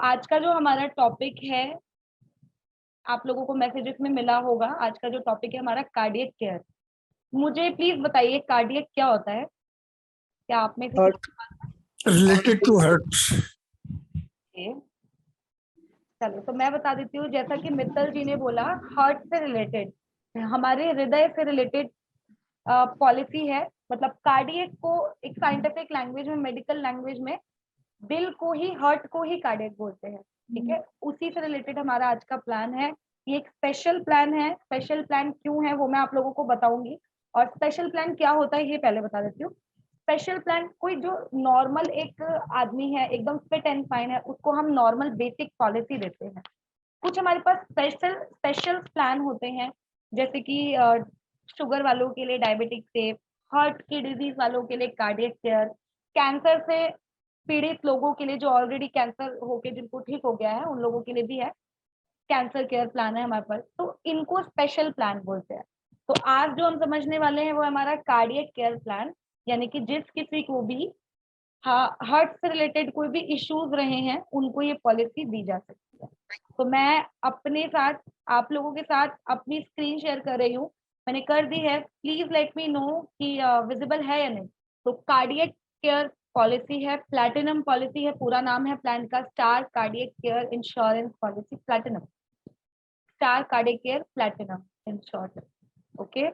आज का जो हमारा टॉपिक है, आप लोगों को मैसेजेस में मिला होगा। आज का जो टॉपिक है हमारा कार्डियक केयर। मुझे प्लीज बताइए कार्डियक क्या होता है? क्या आप में से हार्ट रिलेटेड टू हार्ट। किसी? चलो तो मैं बता देती हूँ। जैसा कि मित्तल जी ने बोला, हार्ट से रिलेटेड, हमारे हृदय से रिलेटेड पॉलिसी है। मतलब कार्डियक को एक साइंटिफिक लैंग्वेज में, मेडिकल लैंग्वेज में दिल को ही, हार्ट को ही कार्डियक बोलते हैं। ठीक है, उसी से रिलेटेड हमारा आज का प्लान है। ये एक स्पेशल प्लान है। स्पेशल प्लान क्यों है वो मैं आप लोगों को बताऊंगी, और स्पेशल प्लान क्या होता है ये पहले बता देती हूँ। स्पेशल प्लान, कोई जो नॉर्मल एक आदमी है, एकदम फिट एंड फाइन है, उसको हम नॉर्मल बेसिक पॉलिसी देते हैं। कुछ हमारे पास स्पेशल स्पेशल प्लान होते हैं, जैसे कि शुगर वालों के लिए डायबिटिक सेफ, हार्ट की डिजीज वालों के लिए कार्डियक केयर, कैंसर से पीड़ित लोगों के लिए जो ऑलरेडी कैंसर होके जिनको ठीक हो गया है उन लोगों के लिए भी है कैंसर केयर प्लान है हमारे पास। तो इनको स्पेशल प्लान बोलते हैं। तो आज जो हम समझने वाले हैं वो हमारा कार्डियक केयर प्लान, यानी कि जिस किसी को भी हार्ट से रिलेटेड कोई भी इश्यूज रहे हैं उनको ये पॉलिसी दी जा सकती है। तो मैं अपने साथ, आप लोगों के साथ अपनी स्क्रीन शेयर कर रही हूँ। मैंने कर दी है, प्लीज लेट मी नो कि विजिबल है या नहीं। तो कार्डियक केयर पॉलिसी है, प्लैटिनम पॉलिसी है, पूरा नाम है प्लान का star cardiac care insurance policy platinum, star cardiac care platinum in short. Okay,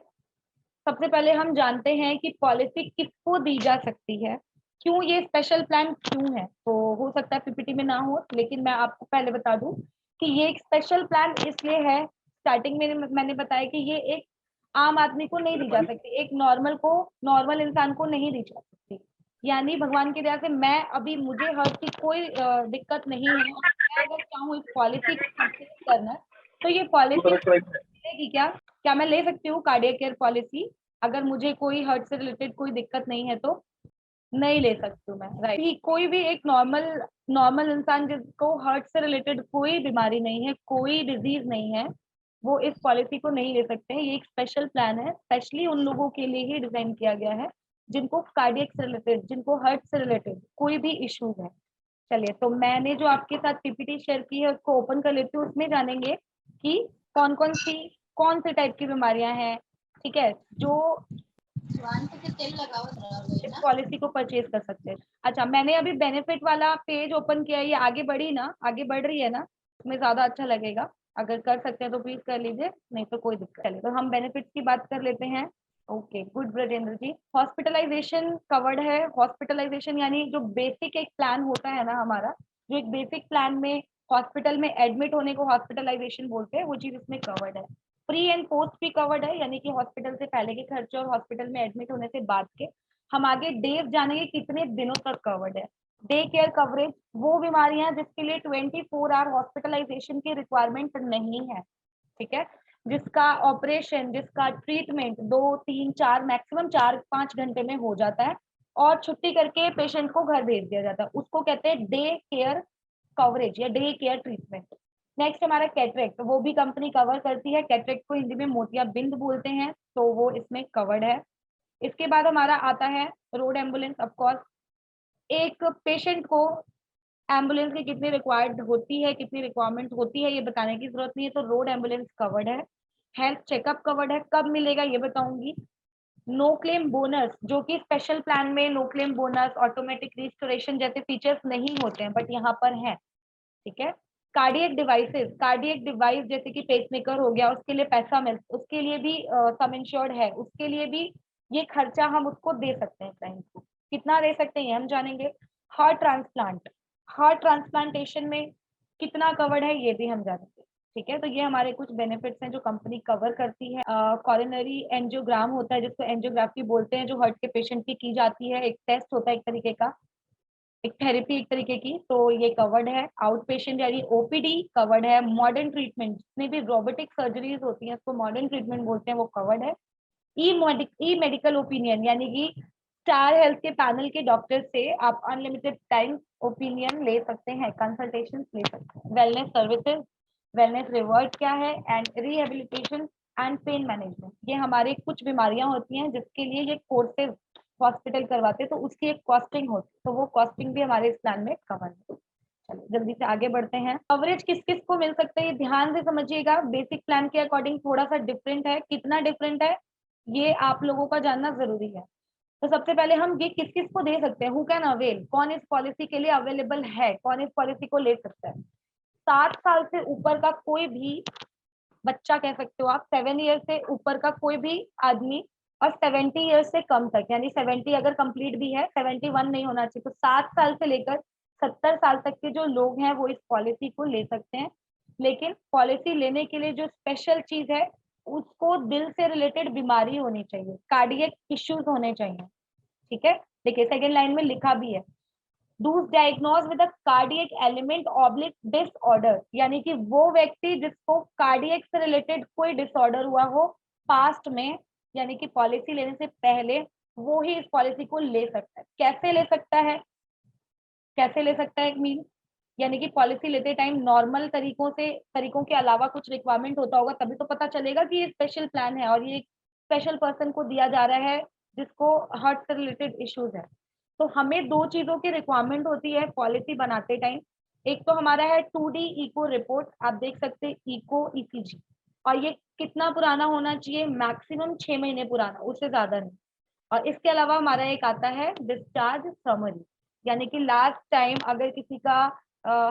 सबसे पहले हम जानते हैं कि पॉलिसी किसको दी जा सकती है, क्यों ये स्पेशल प्लान क्यों है। तो हो सकता है पीपीटी में ना हो, लेकिन मैं आपको पहले बता दूं कि ये एक स्पेशल प्लान इसलिए है। स्टार्टिंग में मैंने बताया कि ये एक आम आदमी को नहीं दी जा सकती, एक नॉर्मल को, नॉर्मल इंसान को नहीं दी जा सकती। यानी भगवान की दया से मैं अभी, मुझे हर्ट की कोई दिक्कत नहीं है, मैं अगर चाहूँ इस पॉलिसी को परचेज करना, तो ये पॉलिसी मिलेगी क्या? क्या मैं ले सकती हूँ कार्डियक केयर पॉलिसी अगर मुझे कोई हर्ट से रिलेटेड कोई दिक्कत नहीं है? तो नहीं ले सकती हूँ मैं, राइट। कोई भी एक नॉर्मल नॉर्मल इंसान जिसको हर्ट से रिलेटेड कोई बीमारी नहीं है, कोई डिजीज नहीं है, वो इस पॉलिसी को नहीं ले सकते हैं। ये एक स्पेशल प्लान है, स्पेशली उन लोगों के लिए ही डिजाइन किया गया है जिनको कार्डियक से रिलेटेड, जिनको हर्ट से रिलेटेड कोई भी इश्यूज है। चलिए, तो मैंने जो आपके साथ पीपीटी शेयर की है उसको ओपन कर लेती हूँ। उसमें जानेंगे कि कौन से टाइप की बीमारियां हैं, ठीक है, जो इस पॉलिसी को परचेज कर सकते हैं। अच्छा, मैंने अभी बेनिफिट वाला पेज ओपन किया है, ये आगे बढ़ी ना, आगे बढ़ रही है ना, तुम्हें ज्यादा अच्छा लगेगा। अगर कर सकते हैं तो प्लीज कर लीजिए, नहीं तो कोई दिक्कत नहीं। तो हम बेनिफिट्स की बात कर लेते हैं। ओके, गुड ब्रजेंद्र जी। हॉस्पिटलाइजेशन कवर्ड है। हॉस्पिटलाइजेशन यानी जो बेसिक एक प्लान होता है ना हमारा, जो एक बेसिक प्लान में हॉस्पिटल में एडमिट होने को हॉस्पिटलाइजेशन बोलते हैं, वो चीज इसमें कवर्ड है। प्री एंड पोस्ट भी कवर्ड है, यानी कि हॉस्पिटल से पहले के खर्चे और हॉस्पिटल में एडमिट होने से बाद के। हम आगे डेज जानेंगे कितने दिनों तक कवर्ड है। डे केयर कवरेज, वो बीमारियां जिसके लिए 24 आवर हॉस्पिटलाइजेशन की रिक्वायरमेंट नहीं है, ठीक है, जिसका ऑपरेशन, जिसका ट्रीटमेंट 2 3 4 मैक्सिमम 4 5 घंटे में हो जाता है और छुट्टी करके पेशेंट को घर भेज दिया जाता है, उसको कहते हैं डे केयर कवरेज या डे केयर ट्रीटमेंट। नेक्स्ट हमारा कैटरेक्ट, वो भी कंपनी कवर करती है। कैटरेक्ट को हिंदी में मोतियाबिंद बोलते हैं, तो वो इसमें कवर्ड है। इसके बाद हमारा आता है रोड एम्बुलेंस। ऑफ कोर्स, एक पेशेंट को एम्बुलेंस की कितनी रिक्वायर्ड होती है, कितनी रिक्वायरमेंट होती है, ये बताने की जरूरत नहीं है, तो रोड एम्बुलेंस कवर्ड है। हेल्थ चेकअप कवर्ड है, कब मिलेगा ये बताऊंगी। नो क्लेम बोनस, जो कि स्पेशल प्लान में no claim bonus, automatic restoration जैसे फीचर्स नहीं होते हैं, बट यहाँ पर है, ठीक है। कार्डियक डिवाइसेस, कार्डियक डिवाइस जैसे कि पेसमेकर हो गया, उसके लिए पैसा मिल, उसके लिए भी सम इंश्योर्ड है, उसके लिए भी ये खर्चा हम उसको दे सकते हैं क्लाइंट को। कितना दे सकते हैं हम जानेंगे। हार्ट ट्रांसप्लांट, हार्ट ट्रांसप्लांटेशन में कितना कवर्ड है ये भी हम जानेंगे, ठीक है। तो ये हमारे कुछ बेनिफिट्स हैं जो कंपनी कवर करती है। कॉरोनरी एंजियोग्राम होता है, जिसको एंजियोग्राफी बोलते हैं, जो हार्ट के पेशेंट की जाती है, एक टेस्ट होता है एक तरीके का, एक थेरेपी एक तरीके की, तो ये कवर्ड है। आउट पेशेंट यानी ओपीडी कवर्ड है। मॉडर्न ट्रीटमेंट, जितनी भी रोबोटिक सर्जरीज होती हैं उसको मॉडर्न ट्रीटमेंट बोलते हैं, वो कवर्ड है। ई मेडिकल ओपिनियन, यानी कि स्टार हेल्थ के पैनल के डॉक्टर से आप अनलिमिटेड टाइम ओपिनियन ले सकते हैं, कंसल्टेशन ले सकते हैं। वेलनेस सर्विसेज, वेलनेस रिवॉर्ड क्या है, and rehabilitation and pain management, ये हमारे कुछ बीमारियां होती हैं जिसके लिए ये कोर्सेज हॉस्पिटल करवाते हैं, तो उसकी एक कॉस्टिंग होती है, तो वो कॉस्टिंग भी हमारे इस प्लान में कवर है। चलो जल्दी से आगे बढ़ते हैं। कवरेज किस किस को मिल सकता है ये ध्यान से समझिएगा, बेसिक प्लान के अकॉर्डिंग थोड़ा सा डिफरेंट है। कितना डिफरेंट है ये आप लोगों का जानना जरूरी है। तो सबसे पहले हम ये किस किस को दे सकते हैं, हु कैन अवेल, कौन इस पॉलिसी के लिए अवेलेबल है, कौन इस पॉलिसी को ले सकता है। 7 साल से ऊपर का कोई भी बच्चा कह सकते हो आप, 7 ईयर से ऊपर का कोई भी आदमी, और 70 ईयर्स से कम तक, यानी 70 अगर कंप्लीट भी है, 71 नहीं होना चाहिए। तो 7 साल से लेकर 70 साल तक के जो लोग हैं वो इस पॉलिसी को ले सकते हैं। लेकिन पॉलिसी लेने के लिए जो स्पेशल चीज है, उसको दिल से रिलेटेड बीमारी होनी चाहिए, कार्डियक इश्यूज होने चाहिए। ठीक है, देखिए सेकेंड लाइन में लिखा भी है, those diagnosed with a cardiac element oblique disorder, यानी कि वो व्यक्ति जिसको कार्डियक से रिलेटेड कोई डिसऑर्डर हुआ हो पास्ट में, यानी कि पॉलिसी लेने से पहले, वो ही इस पॉलिसी को ले सकता है। कैसे ले सकता है, कैसे ले सकता है मीन, यानी कि पॉलिसी लेते टाइम नॉर्मल तरीकों के अलावा कुछ रिक्वायरमेंट होता होगा, तभी तो पता चलेगा कि ये स्पेशल प्लान है और ये स्पेशल पर्सन को दिया जा रहा है जिसको हार्ट से रिलेटेड इश्यूज है। तो हमें दो चीजों की रिक्वायरमेंट होती है पॉलिसी बनाते टाइम। एक तो हमारा है 2D इको रिपोर्ट, आप देख सकते हैं इको ईसीजी, और ये कितना पुराना होना चाहिए, मैक्सिमम 6 महीने पुराना, उससे ज्यादा नहीं। और इसके अलावा हमारा एक आता है डिस्चार्ज समरी, यानी कि लास्ट टाइम अगर किसी का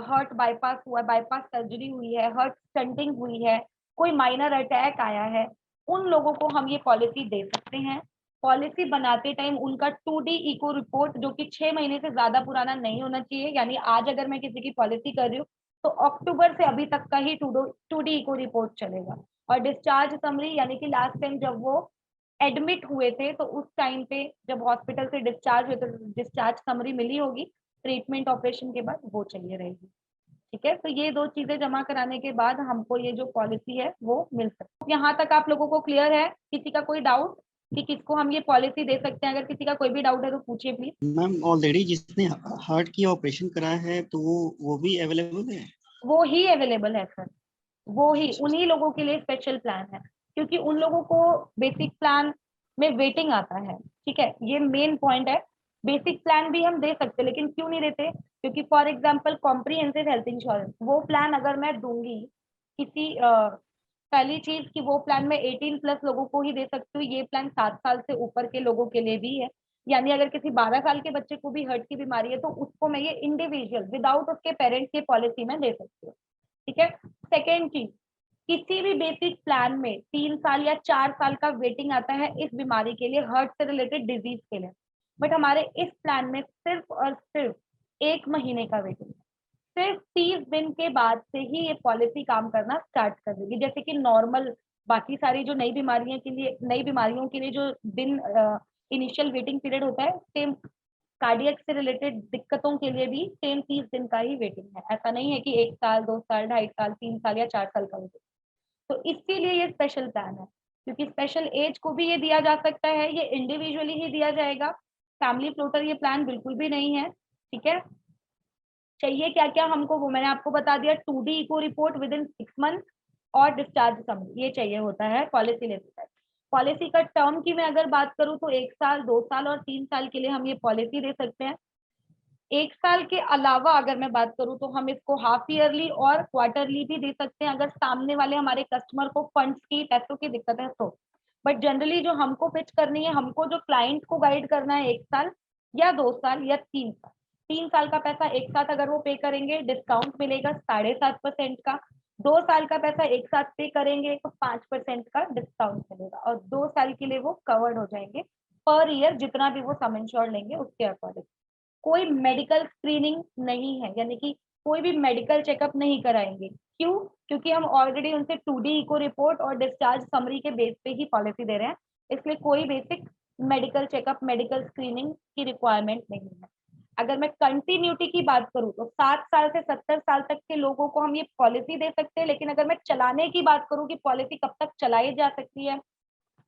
हार्ट बाईपास हुआ, बाईपास सर्जरी हुई है, हार्ट स्टंटिंग हुई है, कोई माइनर अटैक आया है, उन लोगों को हम ये पॉलिसी दे सकते हैं। पॉलिसी बनाते टाइम उनका 2D इको रिपोर्ट, जो कि 6 महीने से ज्यादा पुराना नहीं होना चाहिए, यानी आज अगर मैं किसी की पॉलिसी कर रही हूँ तो अक्टूबर से अभी तक का ही 2D इको रिपोर्ट चलेगा। और डिस्चार्ज समरी, यानी कि लास्ट टाइम जब वो एडमिट हुए थे तो उस टाइम पे जब हॉस्पिटल से डिस्चार्ज हुए तो डिस्चार्ज समरी मिली होगी, ट्रीटमेंट ऑपरेशन के बाद वो चाहिए रहेगी। ठीक है, तो ये दो चीजें जमा कराने के बाद हमको ये जो पॉलिसी है वो मिल सकती है। यहाँ तक आप लोगों को क्लियर है? किसी का कोई डाउट कि किसको हम ये पॉलिसी दे सकते हैं? अगर किसी का कोई भी डाउट है तो पूछिए प्लीज। मैम ऑलरेडी जिसने हार्ट की ऑपरेशन कराया है तो वो भी अवेलेबल है? वो ही अवेलेबल है सर, वो ही, उन्हीं लोगों के लिए स्पेशल प्लान है, क्योंकि उन लोगों को बेसिक प्लान में वेटिंग आता है। ठीक है, ये मेन पॉइंट है। बेसिक प्लान भी हम दे सकते, लेकिन क्यों नहीं देते, क्योंकि for example comprehensive health insurance, वो प्लान अगर मैं दूंगी किसी पहली चीज कि वो प्लान में 18+ लोगों को ही दे सकती हूँ, ये प्लान 7 साल से ऊपर के लोगों के लिए भी है। यानी अगर किसी 12 साल के बच्चे को भी हार्ट की बीमारी है तो उसको मैं ये इंडिविजुअल विदाउट उसके पेरेंट्स की पॉलिसी में दे सकती हूँ। ठीक है, सेकेंड चीज, किसी भी बेसिक प्लान में 3 साल या 4 साल का वेटिंग आता है इस बीमारी के लिए, हार्ट से रिलेटेड डिजीज के लिए। बट हमारे इस प्लान में सिर्फ और सिर्फ 1 महीने का वेटिंग है। सिर्फ 30 दिन के बाद से ही ये पॉलिसी काम करना स्टार्ट कर देगी। जैसे कि नॉर्मल बाकी सारी जो नई बीमारियों के लिए जो दिन इनिशियल वेटिंग पीरियड होता है, सेम कार्डियक से रिलेटेड दिक्कतों के लिए भी सेम 30 दिन का ही वेटिंग है। ऐसा नहीं है कि 1 साल, 2 साल, 2.5 साल, 3 साल या 4 साल का वेटिंग। तो इसीलिए ये स्पेशल प्लान है, क्योंकि स्पेशल एज को भी ये दिया जा सकता है, ये इंडिविजुअली ही दिया जाएगा। फैमिली फ्लोटर ये प्लान बिल्कुल भी नहीं है। ठीक है, चाहिए क्या क्या हमको, वो मैंने आपको बता दिया, 2D echo report within 6 month और डिस्चार्ज समरी, ये चाहिए होता है पॉलिसी लेते टाइम। पॉलिसी का टर्म की मैं अगर बात करूं तो 1 साल, 2 साल और 3 साल के लिए हम ये पॉलिसी दे सकते हैं। 1 साल के अलावा अगर मैं बात करूं तो हम इसको हाफ ईयरली और क्वार्टरली भी दे सकते हैं, अगर सामने वाले हमारे कस्टमर को फंड्स की, पैसों की दिक्कत है तो। बट जनरली जो हमको पिच करनी है, हमको जो क्लाइंट को गाइड करना है, 1 साल या 2 साल या 3 साल। 3 साल का पैसा एक साथ अगर वो पे करेंगे डिस्काउंट मिलेगा 7.5% का। 2 साल का पैसा एक साथ पे करेंगे तो 5% का डिस्काउंट मिलेगा, और 2 साल के लिए वो कवर्ड हो जाएंगे पर ईयर, जितना भी वो सम इंश्योर लेंगे उसके अकॉर्डिंग। कोई मेडिकल स्क्रीनिंग नहीं है, यानी कि कोई भी मेडिकल चेकअप नहीं कराएंगे। क्यों? क्योंकि हम ऑलरेडी उनसे 2D इको रिपोर्ट और डिस्चार्ज समरी के बेस पे ही पॉलिसी दे रहे हैं, इसलिए कोई basic medical checkup, medical screening की रिक्वायरमेंट नहीं है। अगर मैं कंटिन्यूटी की बात करूं तो 7 साल से 70 साल तक के लोगों को हम ये पॉलिसी दे सकते हैं, लेकिन अगर मैं चलाने की बात करूं कि पॉलिसी कब तक चलाई जा सकती है,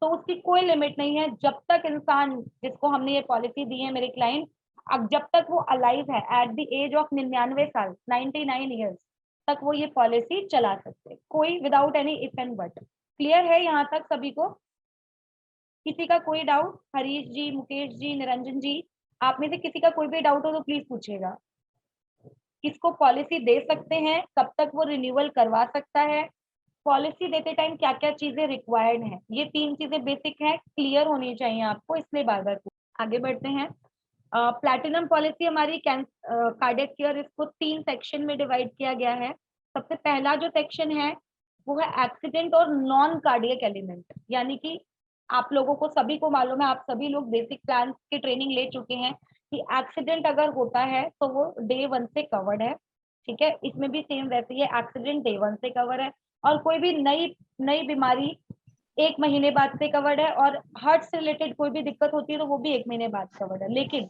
तो उसकी कोई लिमिट नहीं है। जब तक इंसान जिसको हमने ये पॉलिसी दी है, मेरे क्लाइंट, अब जब तक वो अलाइव है एट द एज ऑफ 99 साल, 99 ईयर्स तक वो ये पॉलिसी चला सकते, कोई without any if and but. Clear है यहाँ तक सभी को? किसी का कोई डाउट? हरीश जी, मुकेश जी, निरंजन जी, आप में से किसी का कोई भी डाउट हो तो प्लीज पूछिएगा। किसको पॉलिसी दे सकते हैं, कब तक वो रिन्यूअल करवा सकता है, पॉलिसी देते टाइम क्या क्या चीजें रिक्वायर्ड हैं, ये 3 चीजें बेसिक है, क्लियर होनी चाहिए आपको, इसलिए बार बार आगे बढ़ते हैं। प्लैटिनम पॉलिसी हमारी कार्डियक केयर, इसको 3 सेक्शन में डिवाइड किया गया है। सबसे पहला जो सेक्शन है वो है एक्सीडेंट और नॉन कार्डियक एलिमेंट, यानी कि आप लोगों को सभी को मालूम है, आप सभी लोग बेसिक प्लान की ट्रेनिंग ले चुके हैं कि एक्सीडेंट अगर होता है तो वो डे 1 से कवर्ड है, ठीक है। इसमें भी सेम वैसे ही एक्सीडेंट डे 1 से कवर है, और कोई भी नई नई बीमारी 1 महीने बाद से कवर्ड है, और हार्ट से रिलेटेड कोई भी दिक्कत होती है तो वो भी 1 महीने बाद कवर्ड है। लेकिन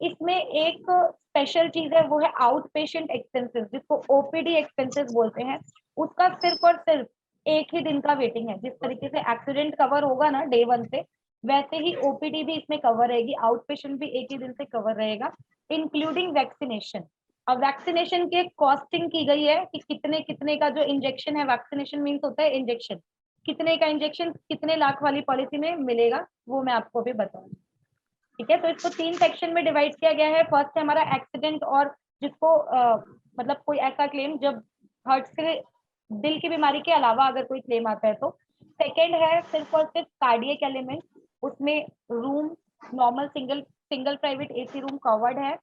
इसमें एक स्पेशल चीज है, वो है आउट पेशेंट एक्सपेंसेस, जिसको ओपीडी एक्सपेंसेस बोलते हैं। उसका सिर्फ और सिर्फ 1 ही दिन का वेटिंग है। जिस तरीके से एक्सीडेंट कवर होगा ना डे 1 से, वैसे ही ओपीडी भी इसमें कवर रहेगी, आउट पेशेंट भी 1 ही दिन से कवर रहेगा, इंक्लूडिंग वैक्सीनेशन। अब वैक्सीनेशन की कॉस्टिंग की गई है कि कितने कितने का जो इंजेक्शन है, वैक्सीनेशन मीन्स होता है इंजेक्शन, कितने का इंजेक्शन कितने लाख वाली पॉलिसी में मिलेगा, वो मैं आपको भी बताऊंगी, ठीक है। तो इसको 3 सेक्शन में डिवाइड किया गया है। फर्स्ट है हमारा एक्सीडेंट, और जिसको मतलब कोई ऐसा क्लेम जब हार्ट से दिल की बीमारी के अलावा अगर कोई क्लेम आता है तो। सेकेंड है सिर्फ और सिर्फ कार्डियक एलिमेंट, उसमें room normal single single private AC room covered है।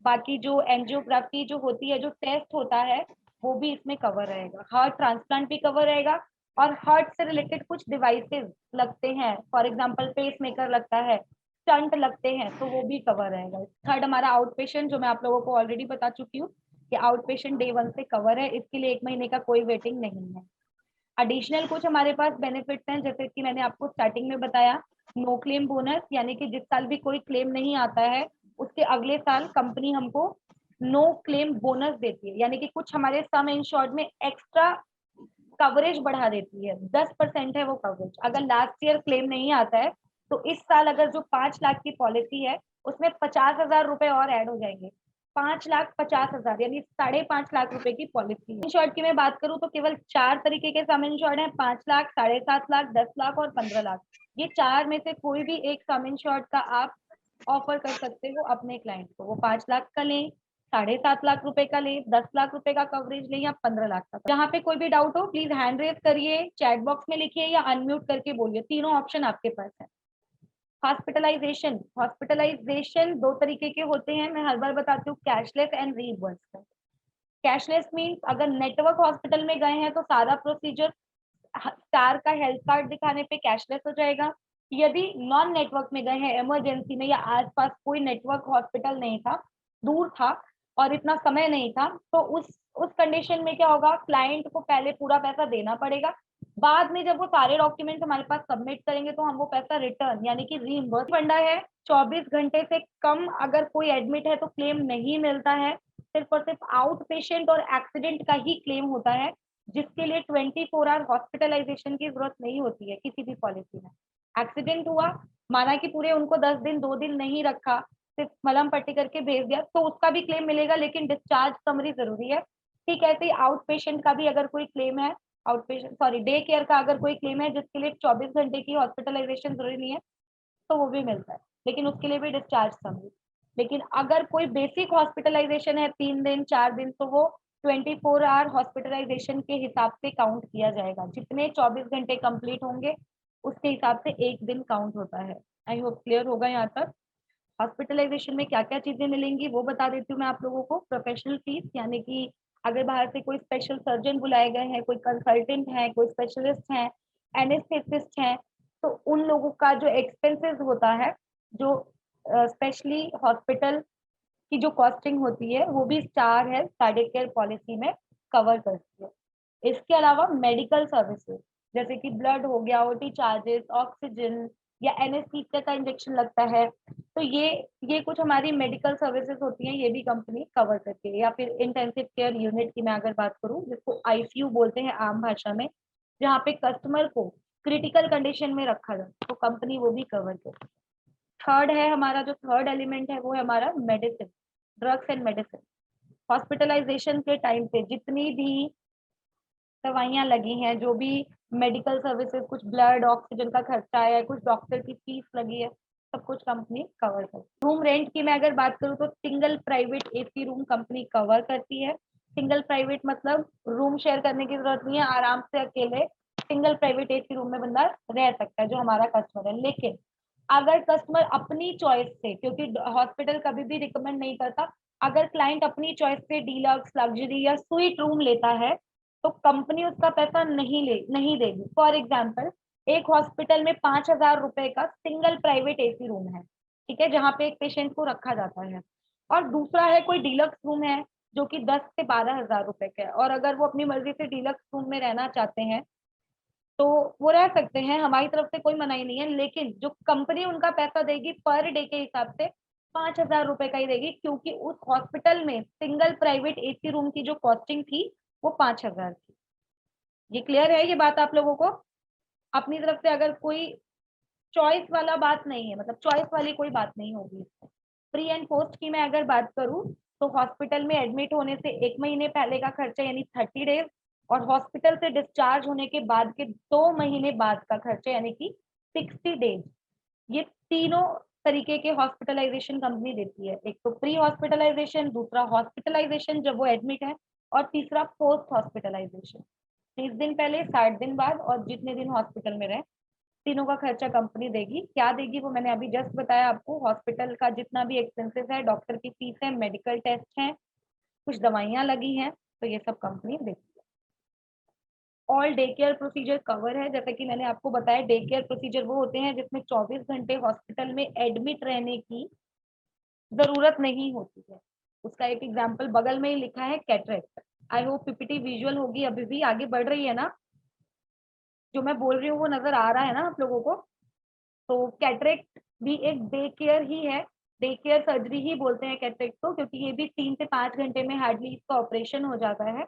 बाकी जो एंजियोग्राफी जो होती है, जो टेस्ट होता है, वो भी इसमें कवर रहेगा। हार्ट ट्रांसप्लांट भी कवर रहेगा, और हार्ट से रिलेटेड कुछ डिवाइसेस लगते हैं, फॉर एग्जाम्पल पेस मेकर लगता है, स्टंट लगते हैं, तो वो भी कवर रहेगा। थर्ड हमारा आउट पेशेंट, जो मैं आप लोगों को ऑलरेडी बता चुकी हूँ कि आउट पेशेंट डे 1 से कवर है, इसके लिए 1 महीने का कोई वेटिंग नहीं है। एडिशनल कुछ हमारे पास बेनिफिट्स हैं, जैसे कि मैंने आपको स्टार्टिंग में बताया, नो क्लेम बोनस, यानी कि जिस साल भी कोई क्लेम नहीं आता है उसके अगले साल कंपनी हमको नो क्लेम बोनस देती है, यानी कि कुछ हमारे सम इंश्योर्ड में एक्स्ट्रा कवरेज बढ़ा देती है। 10% है वो कवरेज। अगर लास्ट ईयर क्लेम नहीं आता है तो इस साल अगर जो 5 लाख की पॉलिसी है उसमें 50,000 रुपए और ऐड हो जाएंगे। 5,50,000 यानी 5.5 लाख रुपए की पॉलिसी है। इंश्योर्ड की मैं बात करूं तो केवल 4 तरीके के सम इंश्योर्ड है, 5 लाख, 7.5 लाख, 10 लाख और 15 लाख। ये 4 में से कोई भी एक सम इंश्योर्ड का आप ऑफर कर सकते हो अपने क्लाइंट को। वो 5 लाख का लें, 7.5 लाख रुपए का ले, 10 लाख रुपए का कवरेज ले, या 15 लाख का। जहाँ पे कोई भी डाउट हो प्लीज हैंड रेज करिए, चैट बॉक्स में लिखिए या अनम्यूट करके बोलिए, तीनों ऑप्शन आपके पास है। हॉस्पिटलाइजेशन, हॉस्पिटलाइजेशन 2 तरीके के होते हैं, मैं हर बार बताती हूँ, cashless and reimbursement. Cashless means अगर नेटवर्क हॉस्पिटल में गए हैं तो सारा प्रोसीजर स्टार का हेल्थ कार्ड दिखाने पे कैशलेस हो जाएगा। यदि नॉन नेटवर्क में गए हैं, इमरजेंसी में, या आसपास कोई नेटवर्क हॉस्पिटल नहीं था, दूर था और इतना समय नहीं था, तो उस कंडीशन में क्या होगा, क्लाइंट को पहले पूरा पैसा देना पड़ेगा। बाद में जब वो सारे डॉक्यूमेंट्स हमारे पास सबमिट करेंगे तो हम वो पैसा रिटर्न यानी कि रीइंबर्स फंडा है। 24 घंटे से कम अगर कोई एडमिट है तो क्लेम नहीं मिलता है। सिर्फ और सिर्फ आउट पेशेंट और एक्सीडेंट का ही क्लेम होता है, जिसके लिए 24 आवर हॉस्पिटलाइजेशन की जरूरत नहीं होती है किसी भी पॉलिसी में। एक्सीडेंट हुआ, माना कि पूरे उनको 10 दिन 2 दिन नहीं रखा, सिर्फ मलहम पट्टी करके भेज दिया, तो उसका भी क्लेम मिलेगा, लेकिन डिस्चार्ज समरी जरूरी है। ठीक ऐसे ही आउट पेशेंट का भी अगर कोई क्लेम है, out patient sorry day care का अगर कोई क्लेम है जिसके लिए 24 घंटे की हॉस्पिटलाइजेशन जरूरी नहीं है, तो वो भी मिलता है, लेकिन उसके लिए भी डिस्चार्ज समरी। लेकिन अगर कोई बेसिक हॉस्पिटलाइजेशन है 3 दिन 4 दिन, तो वो 24 आवर हॉस्पिटलाइजेशन के हिसाब से काउंट किया जाएगा। जितने 24 घंटे कंप्लीट होंगे उसके हिसाब से 1 दिन काउंट होता है। आई होप क्लियर होगा यहाँ तक। हॉस्पिटलाइजेशन में क्या क्या चीजें मिलेंगी वो बता देती हूँ मैं आप लोगों को। प्रोफेशनल फीस, यानी कि अगर बाहर से कोई स्पेशल सर्जन बुलाए गए हैं, कोई कंसल्टेंट है, कोई स्पेशलिस्ट हैं, एनेस्थेसिस्ट हैं, तो उन लोगों का जो एक्सपेंसेस होता है, जो स्पेशली हॉस्पिटल की जो कॉस्टिंग होती है, वो भी star health cardiac care policy में कवर करती है। इसके अलावा मेडिकल सर्विसेज जैसे कि ब्लड हो गया, ओटी चार्जेस, ऑक्सीजन या एनेस्थीसिया का इंजेक्शन लगता है, तो ये कुछ हमारी मेडिकल सर्विसेज होती हैं, ये भी कंपनी कवर करती है। या फिर इंटेंसिव केयर यूनिट की मैं अगर बात करूं, जिसको आईसीयू बोलते हैं आम भाषा में, जहाँ पे कस्टमर को क्रिटिकल कंडीशन में रखा जाए, तो कंपनी वो भी कवर करती है। थर्ड है हमारा, जो थर्ड एलिमेंट है वो है हमारा medicine, drugs and medicine. Hospitalisation के टाइम पे जितनी भी दवाइयाँ लगी हैं, जो भी मेडिकल सर्विसेज, कुछ ब्लड ऑक्सीजन का खर्चा है, कुछ डॉक्टर की फीस लगी है, सब कुछ कंपनी कवर करती है। रूम रेंट की मैं अगर बात करूँ तो single private AC room company cover करती है। सिंगल प्राइवेट मतलब रूम शेयर करने की जरूरत नहीं है, आराम से अकेले सिंगल प्राइवेट एसी रूम में बंदा रह सकता है जो हमारा कस्टमर है। लेकिन अगर कस्टमर अपनी चॉइस से, क्योंकि हॉस्पिटल कभी भी रिकमेंड नहीं करता, अगर क्लाइंट अपनी चॉइस से डीलक्स, लग्जरी या स्वीट रूम लेता है तो कंपनी उसका पैसा नहीं देगी। फॉर एग्जाम्पल, एक हॉस्पिटल में 5,000 रुपए का सिंगल प्राइवेट एसी रूम है, ठीक है, जहाँ पे एक पेशेंट को रखा जाता है, और दूसरा है कोई डीलक्स रूम है जो कि 10 से 12,000 रुपए का है, और अगर वो अपनी मर्जी से डीलक्स रूम में रहना चाहते हैं तो वो रह सकते हैं, हमारी तरफ से कोई मनाही नहीं है। लेकिन जो कंपनी उनका पैसा देगी पर डे के हिसाब से 5,000 रुपए का ही देगी, क्योंकि उस हॉस्पिटल में सिंगल प्राइवेट एसी रूम की जो कॉस्टिंग थी वो 5,000 थी। ये क्लियर है ये बात आप लोगों को? अपनी तरफ से अगर कोई चॉइस वाला बात नहीं है, मतलब चॉइस वाली कोई बात नहीं होगी इसमें। प्री एंड पोस्ट की मैं अगर बात करूं तो हॉस्पिटल में एडमिट होने से 1 महीने पहले का खर्चा यानी 30 डेज, और हॉस्पिटल से डिस्चार्ज होने के बाद के 2 महीने बाद का खर्चा यानी कि 60 डेज। ये तीनों तरीके के हॉस्पिटलाइजेशन कंपनी देती है। एक तो प्री हॉस्पिटलाइजेशन, दूसरा हॉस्पिटलाइजेशन जब वो एडमिट है, और तीसरा पोस्ट हॉस्पिटलाइजेशन 30 दिन पहले, 60 दिन बाद, और जितने दिन हॉस्पिटल में रहे, तीनों का खर्चा कंपनी देगी। क्या देगी वो मैंने अभी जस्ट बताया आपको। हॉस्पिटल का जितना भी एक्सपेंसेस है, डॉक्टर की फीस है, मेडिकल टेस्ट है, कुछ दवाइयां लगी हैं, तो ये सब कंपनी देगी। All day care procedure cover है। जैसा कि मैंने आपको बताया, डे केयर प्रोसीजर वो होते हैं जिसमें 24 घंटे हॉस्पिटल में एडमिट रहने की जरूरत नहीं होती है। उसका एक एग्जाम्पल बगल में ही लिखा है, cataract. I hope PPT visual होगी, अभी भी आगे बढ़ रही है ना? जो मैं बोल रही हूँ वो नजर आ रहा है ना आप लोगों को? तो कैटरेक्ट भी एक डे केयर ही है, डे केयर सर्जरी ही बोलते हैं कैटरेक्ट को, क्योंकि ये भी 3 से 5 घंटे में हार्डली इसका ऑपरेशन हो जाता है।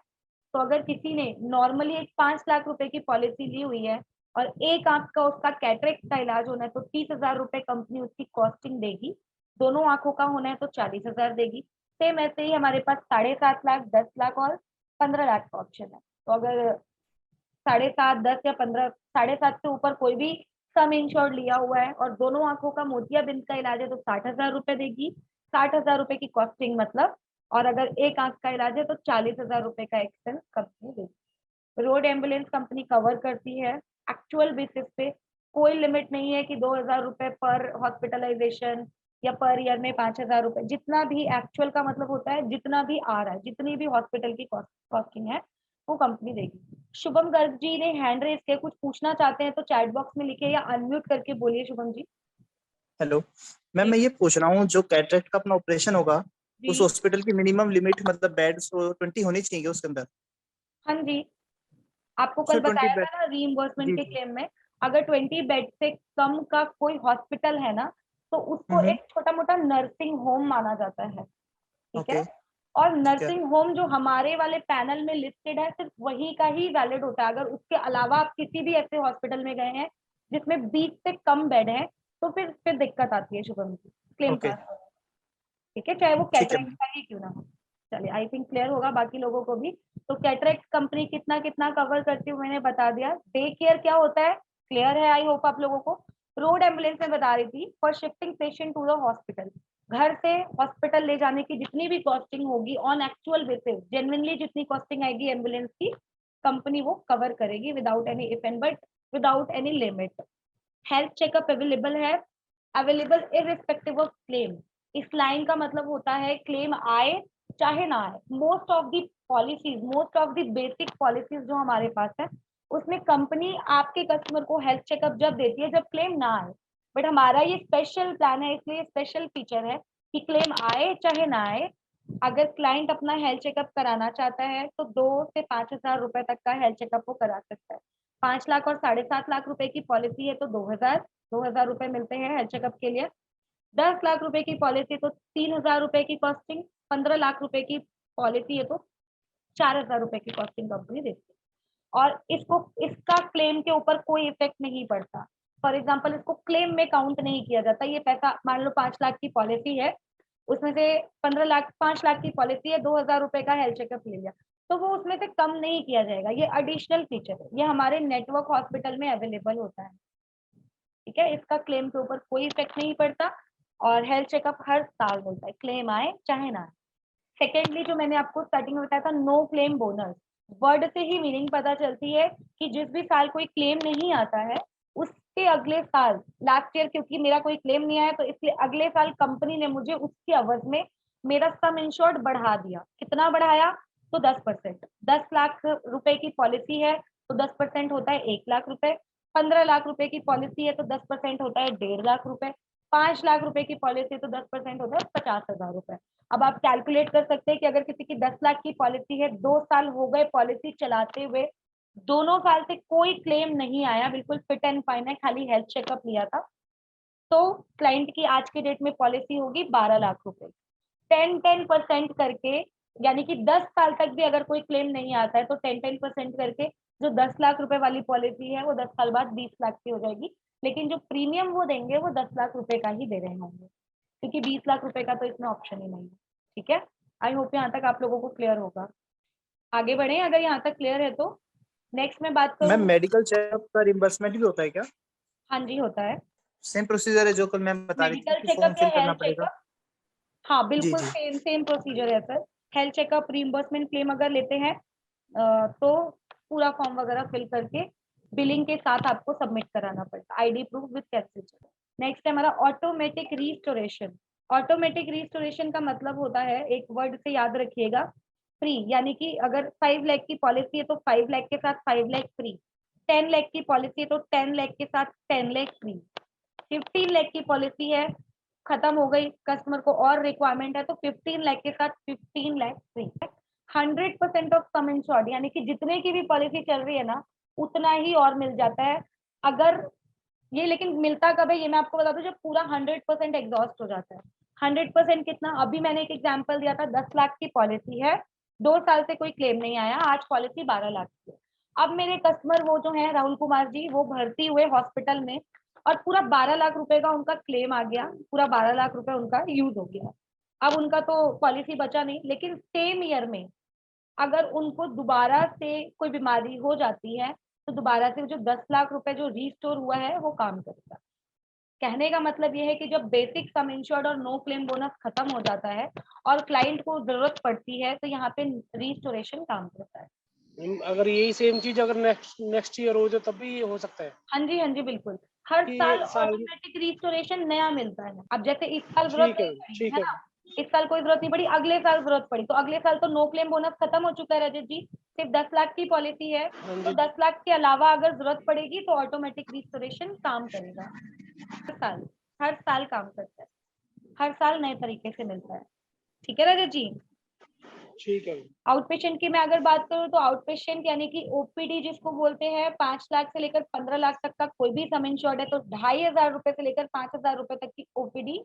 तो अगर किसी ने नॉर्मली एक 5 लाख रुपए की पॉलिसी ली हुई है और एक आंख का उसका कैटरेक्ट का इलाज होना है तो 30,000 रुपए कंपनी उसकी कॉस्टिंग देगी। दोनों आंखों का होना है तो 40,000 देगी। सेम ऐसे ही हमारे पास 7.5 लाख, 10 लाख और 15 लाख का ऑप्शन है। तो अगर 7.5, 10 या 15, 7.5 से ऊपर कोई भी सम इंश्योर्ड लिया हुआ है और दोनों आंखों का मोतियाबिंद का इलाज है तो 60,000 रुपए देगी। 60,000 रुपए की कॉस्टिंग मतलब, और अगर एक आंख का इलाज है तो 40,000 रुपए का एक्सपेंस कंपनी देगी। रोड एम्बुलेंस कंपनी कवर करती है एक्चुअल बेसिस पे। कोई लिमिट नहीं है कि 2,000 रुपए पर हॉस्पिटलाइजेशन या पर ईयर में 5,000 रुपए, जितना भी एक्चुअल का मतलब होता है जितना भी आ रहा है, जितनी भी हॉस्पिटल की कॉस्टिंग है वो कंपनी देगी। शुभम गर्ग जी ने हैंड रेस किया, कुछ पूछना चाहते हैं तो चैट बॉक्स में लिखे या अनम्यूट करके बोलिए शुभम जी। हेलो मैम, मैं ये पूछ रहा हूँ जो कैटरेक्ट का अपना ऑपरेशन होगा उस जी हॉस्पिटल की मिनिमम लिमिट मतलब बेड्स 20 होनी चाहिए उसके अंदर? हाँ जी, आपको कल सर 20 बताया बेड? था ना रीइंबर्समेंट जी के जी। क्लेम में, अगर 20 बेड से कम का कोई हॉस्पिटल है ना तो उसको हम्म। एक छोटा मोटा नर्सिंग होम माना जाता है, ठीक ओके। है। और ठीक है। नर्सिंग होम जो हमारे वाले पैनल में लिस्टेड है सिर्फ वही का ही वैलिड होता है। अगर उसके अलावा आप किसी भी ऐसे हॉस्पिटल में गए हैं जिसमें 20 से कम बेड है तो फिर दिक्कत आती है शुभम जी क्लेम ओके। पास होने में, ठीक है, चाहे वो ठीक है कैटरेक्ट मैम। का ही क्यों ना हो। चलिए, आई थिंक क्लियर होगा बाकी लोगों को भी। तो कैटरेक्ट कंपनी कितना कितना कवर करती है मैंने बता दिया। डे केयर क्या होता है क्लियर है, आई होप आप लोगों को। रोड एम्बुलेंस में बता रही थी, for shifting patient to the hospital, घर से हॉस्पिटल ले जाने की जितनी भी कॉस्टिंग होगी ऑन एक्चुअल बेसिस, जेन्युइनली जितनी कॉस्टिंग आएगी एम्बुलेंस की, कंपनी वो कवर करेगी without any if and but, without any limit. Health checkup available है, अवेलेबल इररिस्पेक्टिव ऑफ क्लेम। इस लाइन का मतलब होता है क्लेम आए चाहे ना आए। Most of the policies, most of the basic policies जो हमारे पास है उसमें कंपनी आपके कस्टमर को हेल्थ चेकअप जब देती है जब क्लेम ना आए। बट हमारा ये स्पेशल प्लान है, इसलिए स्पेशल फीचर है कि क्लेम आए चाहे ना आए, अगर क्लाइंट अपना हेल्थ चेकअप कराना चाहता है तो 2 से 5,000 रुपए तक का हेल्थ चेकअप वो करा सकता है। 5 लाख और 7.5 लाख रुपए की पॉलिसी है तो 2,000 रुपए मिलते हैं हेल्थ चेकअप के लिए। 10 लाख रुपए की पॉलिसी तो 3,000 रुपए की कॉस्टिंग। 15 लाख रुपए की पॉलिसी है तो 4,000 रुपए की कॉस्टिंग कंपनी देती है। और इसका क्लेम के ऊपर कोई इफेक्ट नहीं पड़ता। फॉर एग्जाम्पल, इसको क्लेम में काउंट नहीं किया जाता। ये पैसा मान लो 5 लाख की पॉलिसी है, उसमें से 15 लाख, 5 लाख की पॉलिसी है, 2,000 रुपए का हेल्थ चेकअप ले लिया तो वो उसमें से कम नहीं किया जाएगा। ये एडिशनल फीचर है, ये हमारे नेटवर्क हॉस्पिटल में अवेलेबल होता है, ठीक है। ठीक है, इसका क्लेम के ऊपर कोई इफेक्ट नहीं पड़ता और हेल्थ चेकअप हर साल मिलता है, क्लेम आए चाहे ना आए। सेकेंडली जो मैंने आपको स्टार्टिंग में बताया था नो क्लेम बोनस, वर्ड से ही मीनिंग पता चलती है कि जिस भी साल कोई क्लेम नहीं आता है उसके अगले साल, लास्ट ईयर क्योंकि मेरा कोई क्लेम नहीं आया तो इसलिए अगले साल कंपनी ने मुझे उसकी अवध में मेरा सम इंश्योर्ड बढ़ा दिया। कितना बढ़ाया? तो 10%। 10 लाख रुपए की पॉलिसी है तो 10% होता है 1 लाख रुपए। 15 लाख रुपए की पॉलिसी है तो 10% होता है 1.5 लाख रुपए। 5 लाख रुपए की पॉलिसी तो 10% होता है 50,000 रुपए। अब आप कैलकुलेट कर सकते हैं कि अगर किसी की 10 लाख की पॉलिसी है, 2 साल हो गए पॉलिसी चलाते हुए, दोनों साल से कोई क्लेम नहीं आया, बिल्कुल फिट एंड फाइन है, खाली हेल्थ चेकअप लिया था, तो क्लाइंट की आज के डेट में पॉलिसी होगी 12 लाख रुपए। 10% करके, यानी कि 10 साल तक भी अगर कोई क्लेम नहीं आता है तो 10% करके जो 10 लाख रुपए वाली पॉलिसी है वो 10 साल बाद 20 लाख की हो जाएगी, लेकिन जो प्रीमियम वो देंगे वो 10 लाख रुपए का ही दे रहे होंगे, क्योंकि 20 लाख रुपए का तो इसमें ऑप्शन ही नहीं है। ठीक है, आई होप यहाँ तक आप लोगों को क्लियर होगा। आगे बढ़े अगर यहाँ तक क्लियर है तो। नेक्स्ट मैं बात मैम करूँ। मेडिकल चेकअप का रिम्बर्समेंट भी होता है क्या? हाँ जी होता है। सेम प्रोसीजर है जो कल मैम बता रही थी मेडिकल कि फॉर्म चेकअप या फिल करना हेल्थ पड़ेगा? चेकअप, हाँ जी बिल्कुल जी। सेम सेम प्रोसीजर है sir. Health checkup reimbursement claim अगर लेते हैं तो पूरा फॉर्म वगैरह फिल करके बिलिंग के साथ आपको सबमिट कराना पड़ता है, ID proof with cash. Next है हमारा ऑटोमेटिक रिस्टोरेशन। ऑटोमेटिक रिस्टोरेशन का मतलब होता है, एक वर्ड से याद रखिएगा, फ्री, यानी कि अगर 5 लाख की पॉलिसी है तो 5 लाख के साथ 5 लाख फ्री। 10 लाख की पॉलिसी है तो 10 लाख के साथ 10 लाख फ्री। 15 लाख की पॉलिसी है, खत्म हो गई, कस्टमर को और रिक्वायरमेंट है तो 15 लाख के साथ 15 lakh free. 100% of some insured, यानी कि जितने की भी पॉलिसी चल रही है ना उतना ही और मिल जाता है। अगर ये, लेकिन मिलता कब है ये मैं आपको बता दूं, जब पूरा 100% एग्जॉस्ट हो जाता है। 100% कितना? अभी मैंने एक एग्जांपल दिया था, 10 लाख की पॉलिसी है, 2 साल से कोई क्लेम नहीं आया, आज पॉलिसी 12 लाख की है। अब मेरे कस्टमर वो जो है राहुल कुमार जी, वो भर्ती हुए हॉस्पिटल में और पूरा 12 लाख रुपए का उनका क्लेम आ गया, पूरा 12 लाख रुपए उनका यूज हो गया। अब उनका तो पॉलिसी बचा नहीं, लेकिन सेम ईयर में अगर उनको दोबारा से कोई बीमारी हो जाती है तो दोबारा से जो 10 लाख रुपए जो रिस्टोर हुआ है वो काम करेगा। कहने का मतलब ये है कि जब बेसिक सम इंश्योर्ड और नो क्लेम बोनस खत्म हो जाता है और क्लाइंट को जरूरत पड़ती है तो यहाँ पे रिस्टोरेशन काम करता है। अगर यही सेम चीज अगर नेक्स्ट ईयर हो जाए तब भी हो सकता है? हाँ जी बिल्कुल, हर कि साल साल ऑटोमेटिक रिस्टोरेशन नया मिलता है। अब जैसे इस साल जरूरत ठीक है, नहीं पड़ी ठीक है है। ना, इस साल कोई जरूरत नहीं पड़ी, अगले साल जरूरत पड़ी तो अगले साल तो नो क्लेम बोनस खत्म हो चुका है रजत जी, सिर्फ 10 लाख की पॉलिसी है, हाँ तो जी। 10 लाख के अलावा अगर जरूरत पड़ेगी तो ऑटोमेटिक रिस्टोरेशन काम करेगा। हर साल काम करता है, हर साल नए तरीके से मिलता है। ठीक है रजत जी। ठीक है। आउट पेशेंट की मैं अगर बात करूँ तो आउट पेशेंट यानी कि ओपीडी जिसको बोलते हैं, 5 लाख से लेकर 15 लाख तक का कोई भी सम इंश्योर्ड है तो 2,500 रुपए से लेकर 5,000 रुपए तक की ओपीडी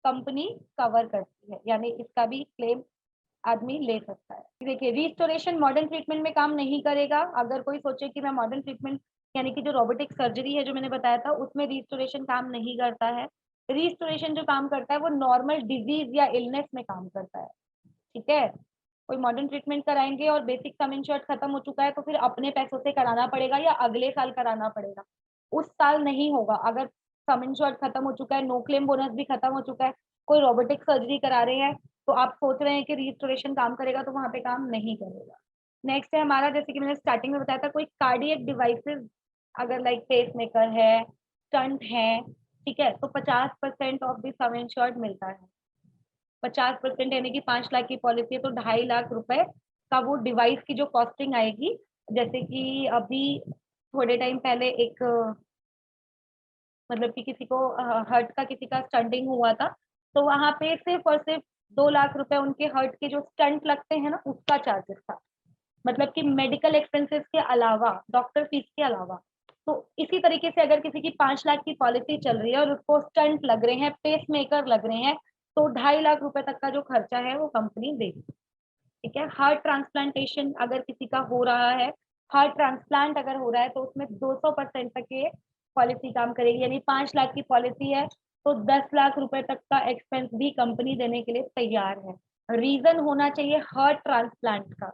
कंपनी कवर करती है, यानी इसका भी क्लेम आदमी ले सकता है। देखिए रिस्टोरेशन मॉडर्न ट्रीटमेंट में काम नहीं करेगा। अगर कोई सोचे कि मैं मॉडर्न ट्रीटमेंट यानी कि जो रोबोटिक सर्जरी है जो मैंने बताया था उसमें रिस्टोरेशन काम नहीं करता है। रिस्टोरेशन जो काम करता है वो नॉर्मल डिजीज या इलनेस में काम करता है। ठीक है, कोई मॉडर्न ट्रीटमेंट कराएंगे और बेसिक सम इंश्योर्ड खत्म हो चुका है तो फिर अपने पैसों से कराना पड़ेगा या अगले साल कराना पड़ेगा, उस साल नहीं होगा। अगर सम इंश्योर्ड खत्म हो चुका है, नो क्लेम बोनस भी खत्म हो चुका है, कोई रोबोटिक सर्जरी करा रहे हैं तो आप सोच रहे हैं कि रिस्टोरेशन काम करेगा तो वहां पे काम नहीं करेगा। नेक्स्ट है हमारा, जैसे कि मैंने स्टार्टिंग में बताया था, कोई कार्डियक डिवाइसेस अगर लाइक पेस मेकर है, स्टंट है, ठीक है, तो 50% ऑफ द सम इंश्योर्ड मिलता है। 50% यानी कि 5 लाख की पॉलिसी है तो 2.5 लाख रुपए का वो डिवाइस की जो कॉस्टिंग आएगी। जैसे कि अभी थोड़े टाइम पहले एक मतलब कि किसी को हर्ट का किसी का स्टंटिंग हुआ था तो वहां पे सिर्फ और सिर्फ 2 लाख रुपए उनके हर्ट के जो स्टंट लगते हैं ना उसका चार्जेस था, मतलब कि मेडिकल एक्सपेंसेस के अलावा, डॉक्टर फीस के अलावा। तो इसी तरीके से अगर किसी की 5 लाख की पॉलिसी चल रही है और उसको स्टंट लग रहे हैं, पेस मेकर लग रहे हैं, तो 2.5 लाख रुपए तक का जो खर्चा है वो कंपनी देगी। ठीक है, हार्ट ट्रांसप्लांटेशन अगर किसी का हो रहा है, हार्ट ट्रांसप्लांट अगर हो रहा है तो उसमें 200% तक के पॉलिसी काम करेगी, यानी 5 लाख की पॉलिसी है तो 10 लाख रुपए तक का एक्सपेंस भी कंपनी देने के लिए तैयार है। रीजन होना चाहिए हार्ट ट्रांसप्लांट का।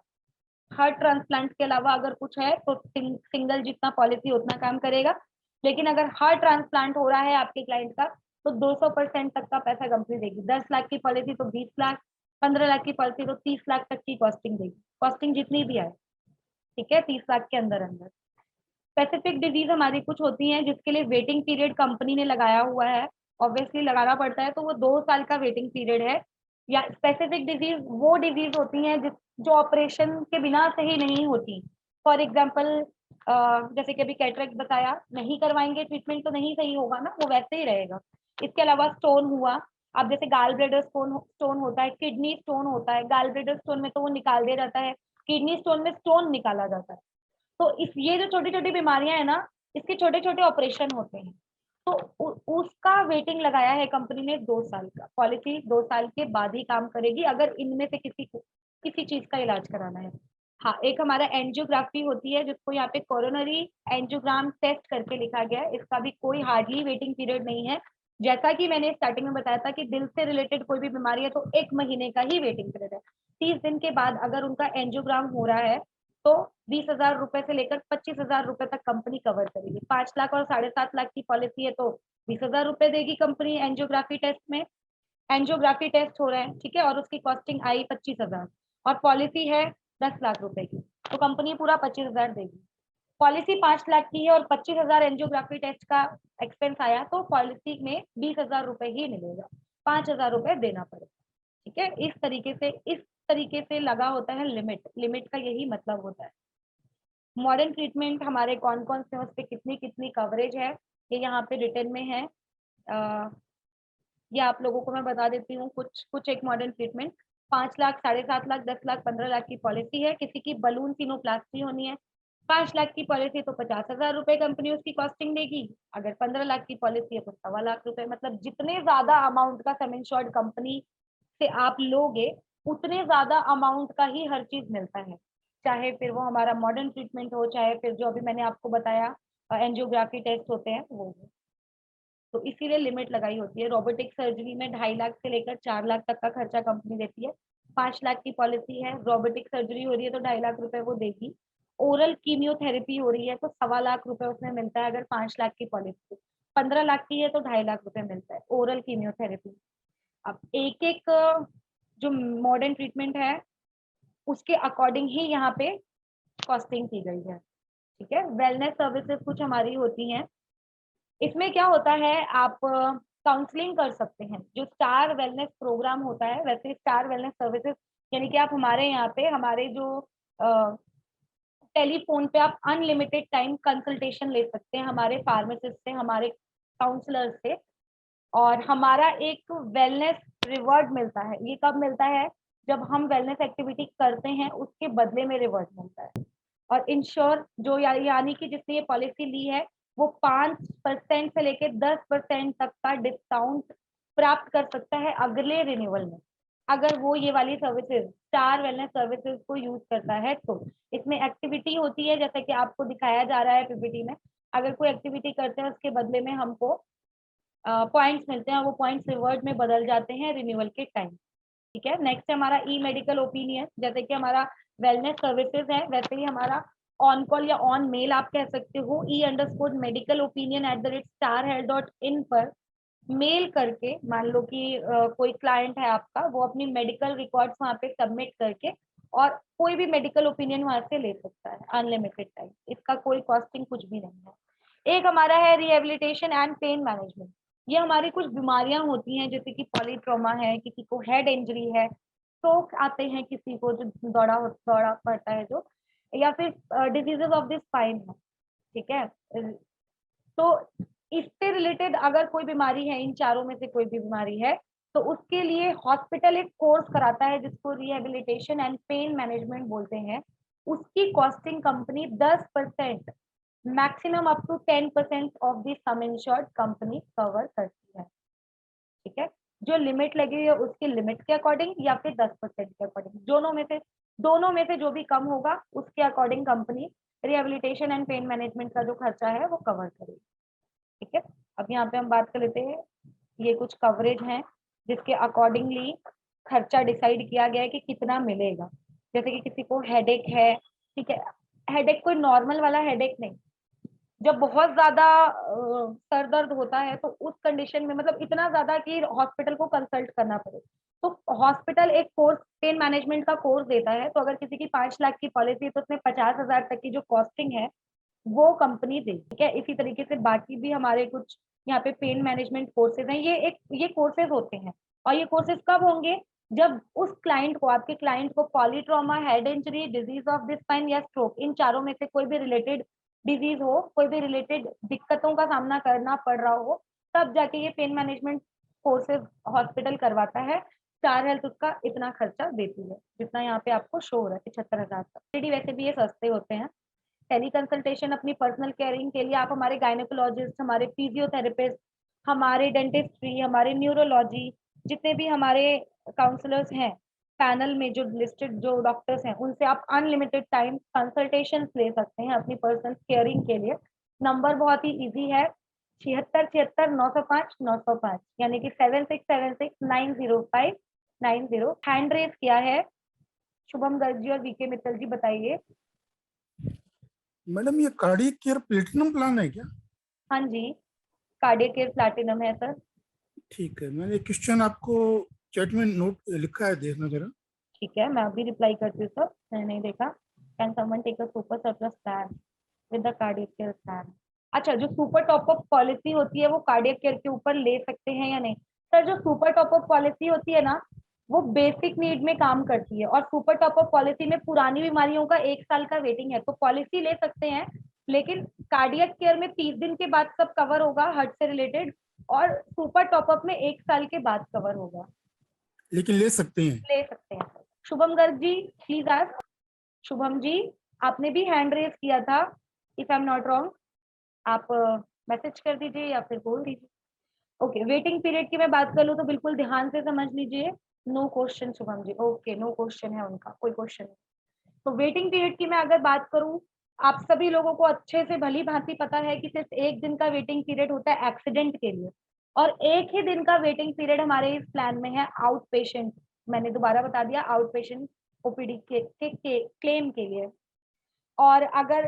हार्ट ट्रांसप्लांट के अलावा अगर कुछ है तो सिंगल जितना पॉलिसी उतना काम करेगा, लेकिन अगर हार्ट ट्रांसप्लांट हो रहा है आपके क्लाइंट का तो 200% तक का पैसा कंपनी देगी। 10 लाख की पॉलिसी तो 20 लाख, 15 लाख की पॉलिसी तो 30 लाख तक की कॉस्टिंग देगी, कॉस्टिंग जितनी भी आए, ठीक है, 30 लाख के अंदर अंदर। स्पेसिफिक डिजीज हमारी कुछ होती हैं जिसके लिए वेटिंग पीरियड कंपनी ने लगाया हुआ है, ऑब्वियसली लगाना पड़ता है, तो वो 2 साल का वेटिंग पीरियड है। या स्पेसिफिक डिजीज वो डिजीज होती हैं जो ऑपरेशन के बिना सही नहीं होती। फॉर एग्जाम्पल जैसे कि अभी कैटरेक्ट बताया, नहीं करवाएंगे ट्रीटमेंट तो नहीं सही होगा ना, वो वैसे ही रहेगा। इसके अलावा स्टोन हुआ, अब जैसे गाल ब्लेडर स्टोन होता है, किडनी स्टोन होता है, गाल ब्लेडर स्टोन में तो वो निकाल दिया जाता है, किडनी स्टोन में स्टोन निकाला जाता है। तो इस ये जो छोटी छोटी बीमारियां है ना, इसके छोटे छोटे ऑपरेशन होते हैं, तो उसका वेटिंग लगाया है कंपनी ने 2 साल का। पॉलिसी 2 साल के बाद ही काम करेगी अगर इनमें से किसी को किसी चीज का इलाज कराना है। हाँ, एक हमारा एंजियोग्राफी होती है जिसको यहाँ पे कोरोनरी एंजियोग्राम टेस्ट करके लिखा गया है, इसका भी कोई हार्डली वेटिंग पीरियड नहीं है। जैसा कि मैंने स्टार्टिंग में बताया था कि दिल से रिलेटेड कोई भी बीमारी है तो 1 महीने का ही वेटिंग पीरियड है। 30 दिन के बाद अगर उनका एंजियोग्राम हो रहा है तो 20,000 रुपए से लेकर 25,000 रुपए तक कंपनी कवर करेगी। 5 लाख और 7.5 लाख की पॉलिसी है तो 20,000 रुपए देगी कंपनी एंजियोग्राफी टेस्ट में। एंजियोग्राफी टेस्ट हो रहा है, ठीक है, और उसकी कॉस्टिंग आई 25,000 और पॉलिसी है 10 लाख रुपए की, तो कंपनी पूरा 25,000 देगी। पॉलिसी 5 लाख की है और 25,000 एंजियोग्राफी टेस्ट का एक्सपेंस आया तो पॉलिसी में 20,000 रुपए ही मिलेगा, 5,000 रुपए देना पड़ेगा, ठीक है। इस तरीके से लगा होता है लिमिट। लिमिट का यही मतलब होता है। मॉडर्न ट्रीटमेंट हमारे कौन कौन से, उस पर कितनी कितनी कवरेज है, ये यहाँ पे रिटर्न में है। ये आप लोगों को मैं बता देती हूँ कुछ एक मॉडर्न ट्रीटमेंट 5 लाख, 7.5 लाख, 10 लाख, 15 लाख की पॉलिसी है। किसी की बलून सिनोप्लास्टी होनी है, 5 लाख की पॉलिसी तो 50,000 रुपए कंपनी उसकी कॉस्टिंग देगी। अगर 15 लाख की पॉलिसी है तो 1.25 लाख रुपए। मतलब जितने ज्यादा अमाउंट का सम इंश्योर्ड कंपनी से आप लोगे उतने ज्यादा अमाउंट का ही हर चीज मिलता है, चाहे फिर वो हमारा मॉडर्न ट्रीटमेंट हो, चाहे फिर जो अभी मैंने आपको बताया एंजियोग्राफी टेस्ट होते हैं वो हो। तो इसीलिए लिमिट लगाई होती है। रोबोटिक सर्जरी में 2.5 लाख से लेकर 4 लाख तक का खर्चा कंपनी देती है। 5 लाख की पॉलिसी है, रोबोटिक सर्जरी हो रही है तो 2.5 लाख रुपए वो देगी। ओरल कीमियोथेरेपी हो रही है तो 1.25 लाख रुपए उसमें मिलता है अगर 5 लाख की पॉलिसी। 15 लाख की है तो 2.5 लाख रुपए मिलता है ओरल कीमियोथेरेपी। अब एक एक जो मॉडर्न ट्रीटमेंट है उसके अकॉर्डिंग ही यहाँ पे कॉस्टिंग की गई है, ठीक है। वेलनेस सर्विसेज कुछ हमारी होती हैं, इसमें क्या होता है आप काउंसलिंग कर सकते हैं। जो स्टार वेलनेस प्रोग्राम होता है, वैसे स्टार वेलनेस सर्विसेज यानी कि आप हमारे यहाँ पे हमारे जो टेलीफोन पे आप अनलिमिटेड टाइम कंसल्टेशन ले सकते हैं हमारे फार्मासिस्ट से, हमारे काउंसलर से, और हमारा एक वेलनेस रिवॉर्ड मिलता है। ये कब मिलता है? जब हम वेलनेस एक्टिविटी करते हैं उसके बदले में रिवॉर्ड मिलता है। और इंश्योर जो यानी कि जिसने ये पॉलिसी ली है वो 5% से लेकर 10% तक का डिस्काउंट प्राप्त कर सकता है अगले रिन्यूअल में, अगर वो ये वाली सर्विसेज स्टार वेलनेस सर्विसेज को यूज करता है। तो इसमें एक्टिविटी होती है जैसे कि आपको दिखाया जा रहा है पीपीटी में। अगर कोई एक्टिविटी करते हैं उसके बदले में हमको पॉइंट्स मिलते हैं, वो पॉइंट्स रिवॉर्ड में बदल जाते हैं रिन्यूअल के टाइम, ठीक है। नेक्स्ट है हमारा ई मेडिकल ओपिनियन। जैसे कि हमारा वेलनेस सर्विसेज है वैसे ही हमारा ऑन कॉल या ऑन मेल आप कह सकते हो e_medical_opinion@starhealth.in पर मेल करके, मान लो कि कोई क्लाइंट है आपका, वो अपनी मेडिकल रिकॉर्ड्स वहाँ पे सबमिट करके और कोई भी मेडिकल ओपिनियन वहाँ से ले सकता है अनलिमिटेड टाइम। इसका कोई कॉस्टिंग कुछ भी नहीं है। एक हमारा है रिहेबिलिटेशन एंड पेन मैनेजमेंट। ये हमारी कुछ बीमारियां होती हैं जैसे कि पॉलीट्रोमा है, किसी को हेड इंजरी है, स्ट्रोक आते हैं किसी को जो दौड़ा पड़ता है जो, या फिर डिजीजेस ऑफ द स्पाइन है, ठीक है। तो इससे रिलेटेड अगर कोई बीमारी है, इन चारों में से कोई भी बीमारी है, तो उसके लिए हॉस्पिटल एक कोर्स कराता है जिसको रिहेबिलिटेशन एंड पेन मैनेजमेंट बोलते हैं। उसकी costing company 10%, maximum up to 10% of the sum insured company cover करती है, ठीक है। जो लिमिट लगी है उसकी लिमिट के अकॉर्डिंग या फिर 10% के अकॉर्डिंग, दोनों में से जो भी कम होगा उसके according company rehabilitation and pain management का जो खर्चा है वो कवर करेगी, ठीक है। अब यहाँ पे हम बात कर लेते हैं, ये कुछ कवरेज हैं जिसके अकॉर्डिंगली खर्चा डिसाइड किया गया है कि कितना मिलेगा। जैसे कि किसी को हेडेक है, ठीक है, हेडेक कोई नॉर्मल वाला हेडेक नहीं, जब बहुत ज्यादा सर दर्द होता है तो उस कंडीशन में मतलब इतना ज्यादा कि हॉस्पिटल को कंसल्ट करना पड़े, तो हॉस्पिटल एक कोर्स पेन मैनेजमेंट का कोर्स देता है। तो अगर किसी की 5 लाख की पॉलिसी है तो उसमें 50,000 तक की जो कॉस्टिंग है वो कंपनी दे, ठीक है। इसी तरीके से बाकी भी हमारे कुछ यहाँ पे पेन मैनेजमेंट कोर्सेज हैं, ये कोर्सेज होते हैं। और ये कोर्सेज कब होंगे? जब उस क्लाइंट को, आपके क्लाइंट को polytrauma, head injury, disease of the spine या स्ट्रोक, इन चारों में से कोई भी रिलेटेड डिजीज हो, कोई भी रिलेटेड दिक्कतों का सामना करना पड़ रहा हो, तब जाके ये पेन मैनेजमेंट कोर्सेज हॉस्पिटल करवाता है। स्टार हेल्थ उसका इतना खर्चा देती है जितना यहाँ पे आपको शो हो रहा है 75,000 तक। वैसे भी ये सस्ते होते हैं। टेली कंसल्टेशन अपनी पर्सनल केयरिंग के लिए आप हमारे गायनेकोलॉजिस्ट, हमारे फिजियोथेरेपिस्ट, हमारे डेंटिस्ट्री, हमारे न्यूरोलॉजी, जितने भी हमारे काउंसलर्स हैं पैनल में जो लिस्टेड जो डॉक्टर्स हैं, उनसे आप अनलिमिटेड टाइम कंसल्टेशन ले सकते हैं अपनी पर्सनल केयरिंग के लिए। नंबर बहुत ही इजी है, 7676-905-905, यानी कि 7676-905-90। हैंड रेज किया है शुभम गर्ग जी और वीके मित्तल जी, बताइए। मैडम ये कार्डियक केयर प्लेटिनम प्लान है क्या? हाँ जी, कार्डियक केयर प्लैटिनम है सर। ठीक है, मैंने क्वेश्चन आपको चैट में नोट लिखा है, देखना जरा। ठीक है, मैं अभी रिप्लाई करती हूँ सर, मैंने नहीं देखा। Can someone take a super surplus plan with the cardiac care plan? अच्छा, जो सुपर टॉप अप पॉलिसी होती है वो कार्डियक केयर के ऊपर ले सकते हैं या नहीं? सर जो सुपर टॉप अप पॉलिसी होती है ना, वो बेसिक नीड में काम करती है, और सुपर टॉप अप पॉलिसी में पुरानी बीमारियों का 1 साल का वेटिंग है, तो पॉलिसी ले सकते हैं। लेकिन कार्डियक केयर में 30 दिन के बाद सब कवर होगा हार्ट से रिलेटेड, और सुपर टॉप अप में 1 साल के बाद कवर होगा। लेकिन ले सकते हैं। ले सकते हैं। Shubham Garg ji please ask. शुभम जी, आपने भी हैंड रेज किया था, if I am not wrong, आप मैसेज कर दीजिए या फिर बोल दीजिए। ओके, वेटिंग पीरियड की मैं बात कर लूँ तो बिल्कुल ध्यान से समझ लीजिए। No question Shubham ji, okay, no question है उनका, कोई क्वेश्चन नहीं। तो वेटिंग पीरियड की मैं अगर बात करूं, आप सभी लोगों को अच्छे से भली भांति पता है कि सिर्फ 1 दिन का वेटिंग पीरियड होता है एक्सीडेंट के लिए, और 1 ही दिन का वेटिंग पीरियड हमारे इस प्लान में है आउट पेशेंट। मैंने दोबारा बता दिया, आउट पेशेंट ओपीडी के क्लेम के लिए। और अगर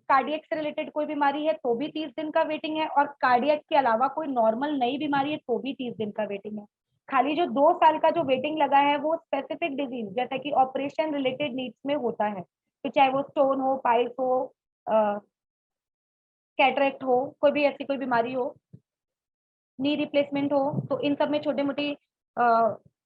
कार्डियक से रिलेटेड कोई बीमारी है तो भी 30 दिन का वेटिंग है, और कार्डियक के अलावा कोई नॉर्मल नई बीमारी है तो भी 30 दिन का वेटिंग है। खाली जो 2 साल का जो वेटिंग लगा है वो स्पेसिफिक डिजीज जैसा कि ऑपरेशन रिलेटेड नीड्स में होता है, तो चाहे वो स्टोन हो, पाइल्स हो, कैटरेक्ट हो, कोई भी ऐसी कोई बीमारी हो, नी रिप्लेसमेंट हो, तो इन सब में छोटे मोटी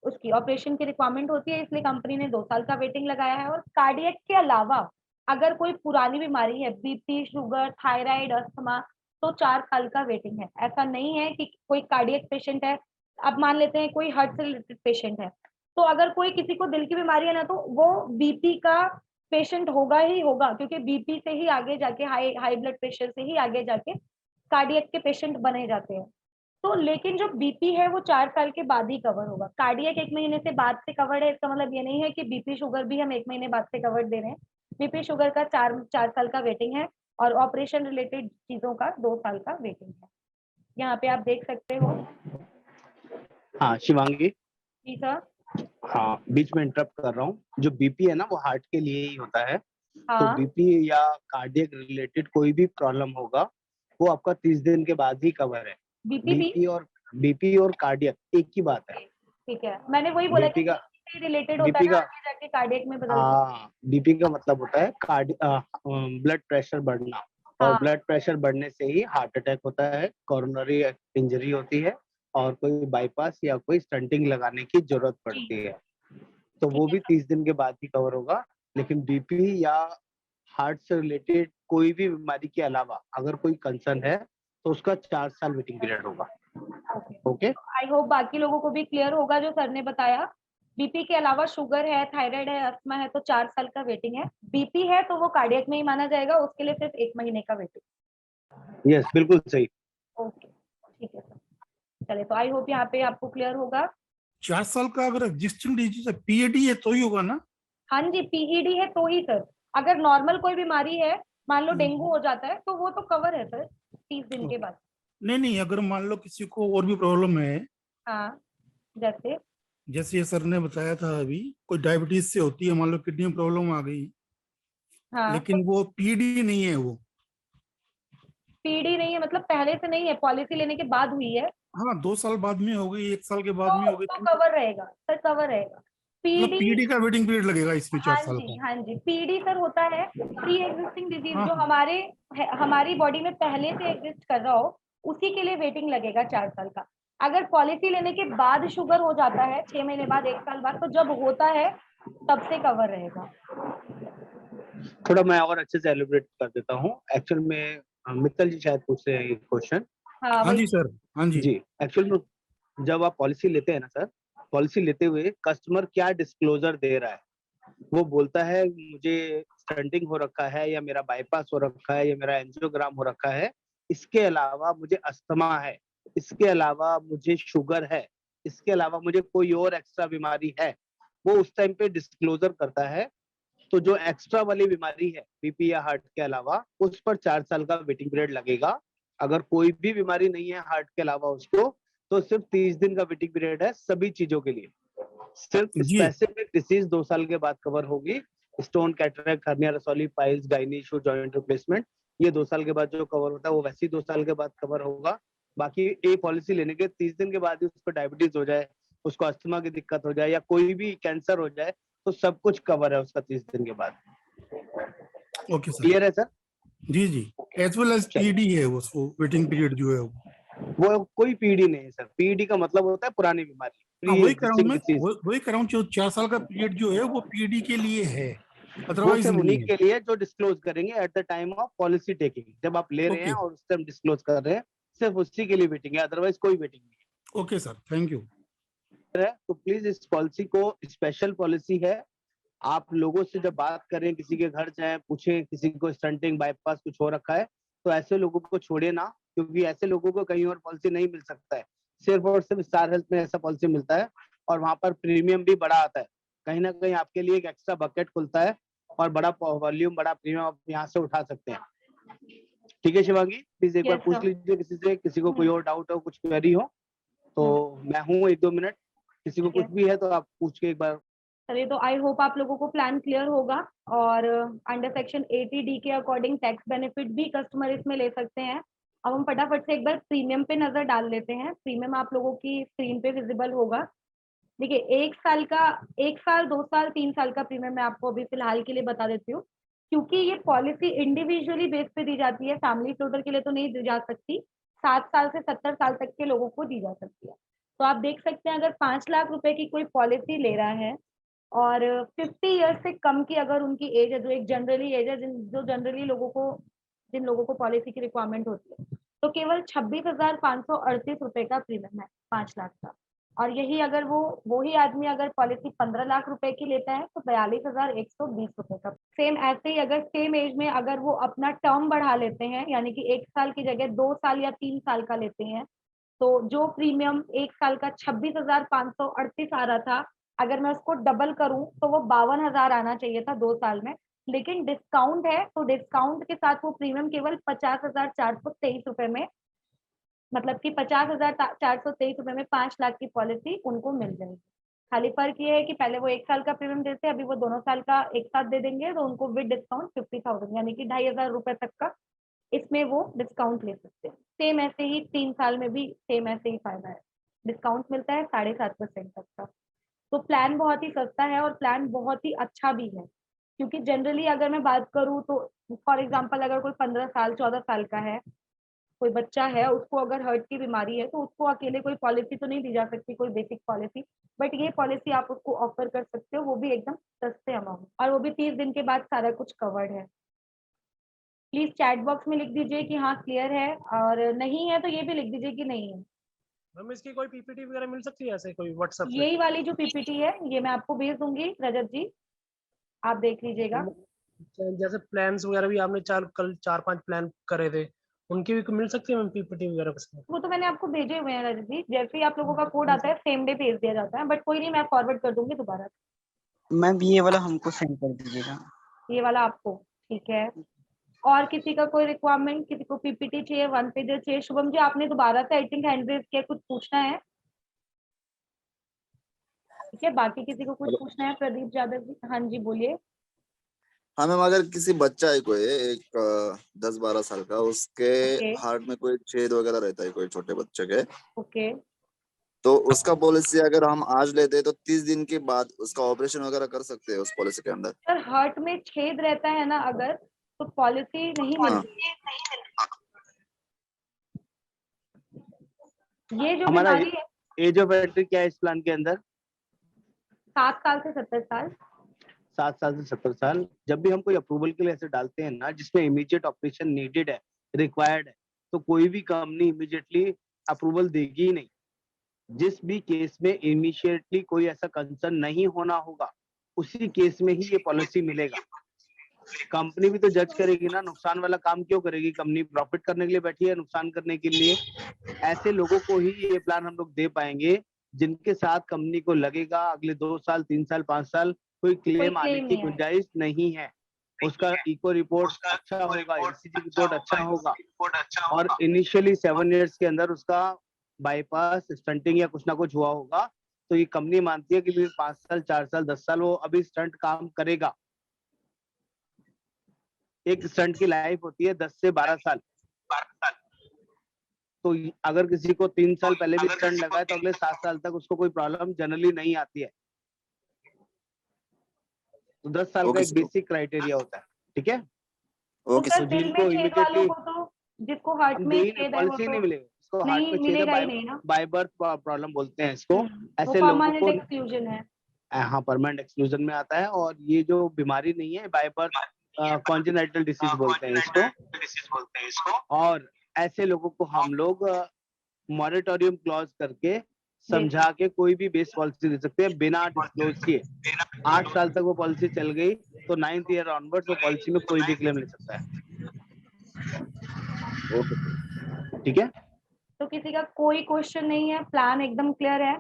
उसकी ऑपरेशन की रिक्वायरमेंट होती है, इसलिए कंपनी ने 2 साल का वेटिंग लगाया है। और कार्डियक के अलावा अगर कोई पुरानी बीमारी है, बीपी, शुगर, थायराइड, अस्थमा, तो 4 साल का वेटिंग है। ऐसा नहीं है कि कोई कार्डियक पेशेंट है, अब मान लेते हैं कोई हार्ट से रिलेटेड पेशेंट है, तो अगर कोई किसी को दिल की बीमारी है ना, तो वो बीपी का पेशेंट होगा ही होगा, क्योंकि बीपी से ही आगे जाके हाई ब्लड प्रेशर से ही आगे जाके कार्डियक के पेशेंट बने जाते हैं। तो लेकिन जो बीपी है वो 4 साल के बाद ही कवर होगा। कार्डियक 1 महीने से बाद से कवर्ड है, इसका मतलब ये नहीं है कि बीपी शुगर भी हम 1 महीने बाद से कवर्ड दे रहे हैं। बीपी शुगर का 4 साल का वेटिंग है, और ऑपरेशन रिलेटेड चीजों का 2 साल का वेटिंग है। यहाँ पे आप देख सकते हो। हाँ शिवांगी, जी सर। हाँ बीच में इंटरप्ट कर रहा हूँ। जो बीपी है ना वो हार्ट के लिए ही होता है। तो हाँ, बीपी या कार्डियक रिलेटेड कोई भी प्रॉब्लम होगा वो आपका 30 दिन के बाद ही कवर है। बीपी भी बीपी और कार्डियक एक ही बात है। ठीक है, मैंने वही बोला कि बीपी का रिलेटेड होता है बीपी ना, का आगे जाके कार्डियक में बदल हाँ बीपी का मतलब होता है ब्लड प्रेशर बढ़ना, और हाँ, ब्लड प्रेशर बढ़ने से ही हार्ट अटैक होता है, कोरोनरी इंजरी होती है, और कोई बाईपास या कोई स्टंटिंग लगाने की जरूरत पड़ती है। तो वो भी 30 दिन के बाद ही कवर होगा। लेकिन बीपी या हार्ट से रिलेटेड कोई भी बीमारी के अलावा अगर कोई कंसर्न है तो उसका 4 साल वेटिंग पीरियड होगा। ओके, आई होप बाकी लोगों को भी क्लियर होगा जो सर ने बताया। बीपी के अलावा शुगर है, थायराइड है, अस्थमा है, तो 4 साल का वेटिंग है। बीपी है तो वो कार्डियक में ही माना जाएगा, उसके लिए सिर्फ 1 महीने का वेटिंग। यस बिल्कुल सही। ओके, ठीक है सर। चले, तो आई होप यहाँ पे आपको क्लियर होगा। 4 साल का अगर एग्जिस्टिंग डिजीज है, पीएडी है तो ही होगा ना? हाँ जी, पीईडी है तो ही सर। अगर नॉर्मल कोई बीमारी है, मान लो डेंगू हो जाता है, तो वो तो कवर है सर 30 दिन के बाद। नहीं, अगर मान लो किसी को और भी प्रॉब्लम है, हाँ, जैसे जैसे ये सर ने बताया था अभी, कोई डायबिटीज से होती है, मान लो किडनी में प्रॉब्लम आ गई, हाँ, लेकिन वो पीडी नहीं है, वो पीडी नहीं है, मतलब पहले से नहीं है, पॉलिसी लेने के बाद हुई है, हाँ 2 साल बाद में हो गई, 1 साल के बाद में हो गई, तो कवर रहेगा सर, कवर रहेगा। मतलब पीडी, पीडी का वेटिंग पीरियड लगेगा इसमें 4 हाँ साल जी का। हाँ जी, पीडी सर होता है प्री एग्जिस्टिंग डिजीज, हाँ जो हमारी बॉडी में पहले से एग्जिस्ट कर रहा हो, उसी के लिए वेटिंग लगेगा 4 साल का। अगर पॉलिसी लेने के बाद शुगर हो जाता है 6 महीने बाद, 1 साल बाद, तो जब होता है तब से कवर रहेगा। थोड़ा मैं और अच्छे से एलिब्रेट कर देता हूँ। एक्चुअल में मित्तल जी शायद पूछ रहे हैं ये क्वेश्चन। हाँ हाँ वही। जी सर, हाँ जी। जी, एक्चुअल में जब आप पॉलिसी लेते हैं ना सर, पॉलिसी लेते हुए कस्टमर क्या डिस्क्लोजर दे रहा है, वो बोलता है मुझे स्टंटिंग हो रखा है, या मेरा बाईपास हो रखा है, या मेरा एंजियोग्राम हो रखा है, इसके अलावा मुझे अस्थमा है, इसके अलावा मुझे शुगर है, इसके अलावा मुझे कोई और एक्स्ट्रा बीमारी है, वो उस टाइम पे डिस्क्लोजर करता है। तो जो एक्स्ट्रा वाली बीमारी है बीपी या हार्ट के अलावा, उस पर 4 साल का वेटिंग पीरियड लगेगा। अगर कोई भी बीमारी नहीं है हार्ट के अलावा उसको, तो सिर्फ 30 दिन का वेटिंग पीरियड है सभी चीजों के लिए। सिर्फ जी स्पेसिफिक डिसीज 2 साल के बाद कवर होगी। स्टोन, कैटरेक्ट, हर्निया, रसौली, piles, gynae issue, joint replacement, ये 2 साल के बाद जो कवर होता है वो वैसे ही 2 साल के बाद कवर होगा। बाकी ए पॉलिसी लेने के 30 दिन के बाद ही उसको डायबिटीज हो जाए, उसको अस्थमा की दिक्कत हो जाए, या कोई भी कैंसर हो जाए, तो सब कुछ कवर है उसका 30 दिन के बाद। Okay sir. क्लियर है सर? जी जी, एज वेल एज चलिए। पीडी है वो वेटिंग पीरियड जो है वो कोई पीडी नहीं है सर। पीडी का मतलब होता है पुरानी बीमारी, हाँ प्री वही कराऊं एग्जिस्टिंग मैं, डिसीज। वही कराऊं, जो 4 साल का पीरियड जो है वो पीडी के लिए है, वो अदरवाइज सिर्फ नहीं उन्हीं है। के लिए जो डिस्क्लोज करेंगे at the time of policy taking, जब आप ले रहे हैं ओके और उस टाइम डिस्क्लोज कर रहे हैं, सिर्फ उसी के लिए वेटिंग है, अदरवाइज कोई वेटिंग नहीं ओके सर, थैंक यू। है। तो प्लीज इस पॉलिसी को, स्पेशल पॉलिसी है, आप लोगों से जब बात करें, किसी के घर जाएं, पूछें किसी को स्टंटिंग, बाईपास कुछ हो रखा है, तो ऐसे लोगों को छोड़िए ना, क्योंकि ऐसे लोगों को कहीं और पॉलिसी नहीं मिल सकता है। सिर्फ और सिर्फ स्टार हेल्थ में ऐसा पॉलिसी मिलता है, और वहां पर प्रीमियम भी बड़ा आता है। कहीं ना कहीं आपके लिए एक एक्स्ट्रा बकेट खुलता है, और बड़ा वॉल्यूम, बड़ा प्रीमियम आप यहाँ से उठा सकते हैं। ठीक है शिवांगी, प्लीज एक बार यस पूछ सर। लीजिए किसी से, किसी को कोई और डाउट हो, कुछ क्वेरी हो तो मैं हूँ 1-2 मिनट। किसी को ठीक है कुछ भी है तो आप पूछ के एक बार। चलिए, तो आई होप आप लोगों को प्लान क्लियर होगा। और अंडर सेक्शन 80D के अकॉर्डिंग टैक्स बेनिफिट भी कस्टमर इसमें ले सकते हैं। अब हम फटाफट से एक बार प्रीमियम पे नजर डाल लेते हैं। प्रीमियम आप लोगों की स्क्रीन पे विजिबल होगा। देखिए, 1 साल 2 साल 3 साल का प्रीमियम मैं आपको अभी फिलहाल के लिए बता देती हूँ, क्योंकि ये पॉलिसी इंडिविजुअली बेस पे दी जाती है, फैमिली फ्लोटर के लिए तो नहीं दी जा सकती। 7 साल से 70 साल तक के लोगों को दी जा सकती है। तो आप देख सकते हैं, अगर 5 लाख रुपए की कोई पॉलिसी ले रहा है और 50 ईयर्स से कम की अगर उनकी एज है, जो एक जनरली एज है, जो जनरली जिन लोगों को पॉलिसी की रिक्वायरमेंट होती है, तो केवल 26,538 रुपए का प्रीमियम है 5 लाख का। और यही अगर वही आदमी अगर पॉलिसी 15 लाख रुपए की लेता है तो 42,120 रुपए का। सेम ऐसे ही अगर सेम एज में अगर वो अपना टर्म बढ़ा लेते हैं, यानी कि 1 साल की जगह 2 साल या 3 साल का लेते हैं, तो जो प्रीमियम 1 साल का 26,538 आ रहा था, अगर मैं उसको डबल करूं तो वो 52,000 आना चाहिए था 2 साल में। लेकिन डिस्काउंट है, तो डिस्काउंट के साथ वो प्रीमियम केवल 50,423 रुपए में, मतलब कि 50,423 रुपए में 5 लाख की पॉलिसी उनको मिल जाएगी। खाली फर्क ये है कि पहले वो 1 साल का प्रीमियम देते, अभी वो दोनों साल का एक साथ दे देंगे, तो उनको विद डिस्काउंट 50,000 यानी कि 2,500 रुपए तक का इसमें वो डिस्काउंट ले सकते हैं। सेम ऐसे ही 3 साल में भी सेम ऐसे ही फायदा है, डिस्काउंट मिलता है 7.5% तक का। तो प्लान बहुत ही सस्ता है और प्लान बहुत ही अच्छा भी है, क्योंकि जनरली अगर मैं बात करूँ तो फॉर एग्जांपल अगर कोई 15 साल 14 साल का है, कोई बच्चा है, उसको अगर हार्ट की बीमारी है, तो उसको अकेले कोई पॉलिसी तो नहीं दी जा सकती, कोई बेसिक पॉलिसी, बट ये पॉलिसी आप उसको ऑफर कर सकते हो, वो भी एकदम सस्ते अमाउंट, और वो भी 30 दिन के बाद सारा कुछ कवर्ड है। प्लीज चैट बॉक्स में लिख दीजिए कि हाँ क्लियर है, और नहीं है तो ये भी लिख दीजिए कि नहीं है। मैम इसकी कोई पीपीटी वगैरह मिल सकती है ऐसे कोई व्हाट्सएप पे? यही वाली जो पीपीटी है ये मैं आपको भेज दूंगी रजत जी, आप देख लीजिएगा। जैसे प्लान्स वगैरह भी आपने कल 4-5 प्लान करे थे, उनकी भी मिल सकती है मैम पीपीटी वगैरह कुछ? वो तो मैंने आपको भेजे हुए हैं रजत जी, जैसे ही आप लोगों का कोड आता है सेम डे भेज दिया जाता है, बट कोई नहीं, मैं फॉरवर्ड कर दूंगी दोबारा। मैम ये वाला हमको सेंड कर दीजिएगा। ये वाला आपको, ठीक है। और किसी का कोई रिक्वायरमेंट, किसी को पीपीटी चाहिए, 1 पेजर चाहिए? शुभम जी आपने दोबारा से आई थिंक हैंड रेज किया, कुछ पूछना है? ठीक है, बाकी किसी को कुछ पूछना है? प्रदीप यादव जी, हाँ जी बोलिए। हाँ मैम, अगर किसी बच्चा है कोई एक 10-12 साल का, उसके ओके हार्ट में कोई छेद वगैरह रहता है कोई छोटे बच्चे के, ओके तो उसका पॉलिसी अगर हम आज लेते हैं तो 30 दिन के बाद उसका ऑपरेशन वगैरह कर सकते हैं उस पॉलिसी के अंदर। सर, हार्ट में छेद रहता है ना अगर, तो पॉलिसी नहीं हाँ। मिलती। ये जो हमारा बीमारी है एज ऑफ एंट्री क्या है इस प्लान के अंदर? 7 साल से 70 साल। 7 साल से 70 साल। जब भी हम कोई अप्रूवल के लिए ऐसे डालते हैं ना जिसमें इमीडिएट ऑपरेशन नीडेड है, रिक्वायर्ड है, तो कोई भी कंपनी इमीडिएटली अप्रूवल देगी ही नहीं। जिस भी केस में इनिशिएटली कोई ऐसा कंसर्न नहीं होना होगा, उसी केस में ही ये पॉलिसी मिलेगा। कंपनी भी तो जज करेगी ना, नुकसान वाला काम क्यों करेगी कंपनी? प्रॉफिट करने के लिए बैठी है, नुकसान करने के लिए? ऐसे लोगों को ही ये प्लान हम लोग दे पाएंगे जिनके साथ कंपनी को लगेगा अगले 2 साल, 3 साल, 5 साल कोई क्लेम आने claim की नहीं है। गुंजाइश नहीं है। उसका इको रिपोर्ट अच्छा होगा, ईसीजी रिपोर्ट अच्छा होगा, और इनिशियली 7 इयर्स के अंदर उसका बाईपास, स्टंटिंग या कुछ ना कुछ हुआ होगा, तो ये कंपनी मानती है कि 5 साल, 4 साल, 10 साल वो अभी स्टंट काम करेगा। एक स्टंट की लाइफ होती है 10 से 12 साल। तो अगर किसी को 3 साल पहले भी स्टंट लगा है तो अगले 7 साल तक उसको कोई प्रॉब्लम जनरली नहीं आती है। तो 10 साल का ओके एक सर, बेसिक क्राइटेरिया होता है, ठीक है? तो ओके सर, सर। दिल में जिनको छेद वालों इमीडिएटली को तो, जिसको हार्ट हम में दे ही नहीं, छेद है वो पॉलिसी तो नहीं मिलेगी। इसको हार्ट नहीं में छेद मिलेगा ही है, नहीं ना। बाय बर्थ प्रॉब्लम बोलते हैं इसको। वो ऐसे लोगों परमानेंट को एक्सक्लूजन है। हाँ परमानेंट एक्सक्लूजन में आता है। और ये जो बीमारी नहीं है, बाय बर्थ कॉन्जेनाइटल डिसीज बोलते हैं इसको। और ऐसे लोगों को हम लोग मॉनिटोरियम क्लॉज करके समझा के कोई भी बेस पॉलिसी दे सकते हैं बिना डिस्क्लोज किए। 8 साल तक वो पॉलिसी चल गई तो 9th ईयर ऑनवर्ड्स वो पॉलिसी में कोई भी क्लेम ले सकता है, ठीक है? तो किसी का कोई क्वेश्चन नहीं है, प्लान एकदम क्लियर है।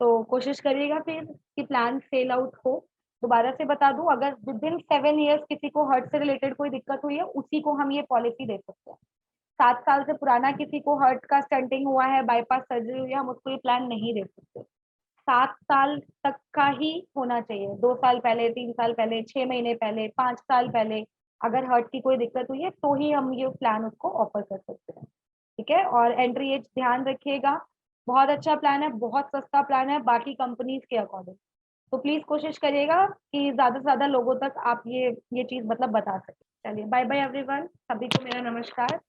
तो कोशिश करिएगा फिर कि प्लान फेल आउट हो। दोबारा से बता दूं, अगर विदिन 7 इयर्स किसी को हार्ट से रिलेटेड कोई दिक्कत हुई है, उसी को हम ये पॉलिसी दे सकते हैं। 7 साल से पुराना किसी को हार्ट का स्टंटिंग हुआ है, बाईपास सर्जरी हुई है, हम उसको ये प्लान नहीं दे सकते। 7 साल तक का ही होना चाहिए। 2 साल पहले, 3 साल पहले, 6 महीने पहले, 5 साल पहले अगर हार्ट की कोई दिक्कत हुई है तो ही हम ये प्लान उसको ऑफर कर सकते हैं, ठीक है? और एंट्री एज ध्यान रखिएगा। बहुत अच्छा प्लान है, बहुत सस्ता प्लान है बाकी कंपनीज के अकॉर्डिंग। तो प्लीज कोशिश करिएगा कि ज्यादा से ज्यादा लोगों तक आप ये चीज मतलब बता सके। चलिए, बाय बाय एवरीवन, सभी को मेरा नमस्कार।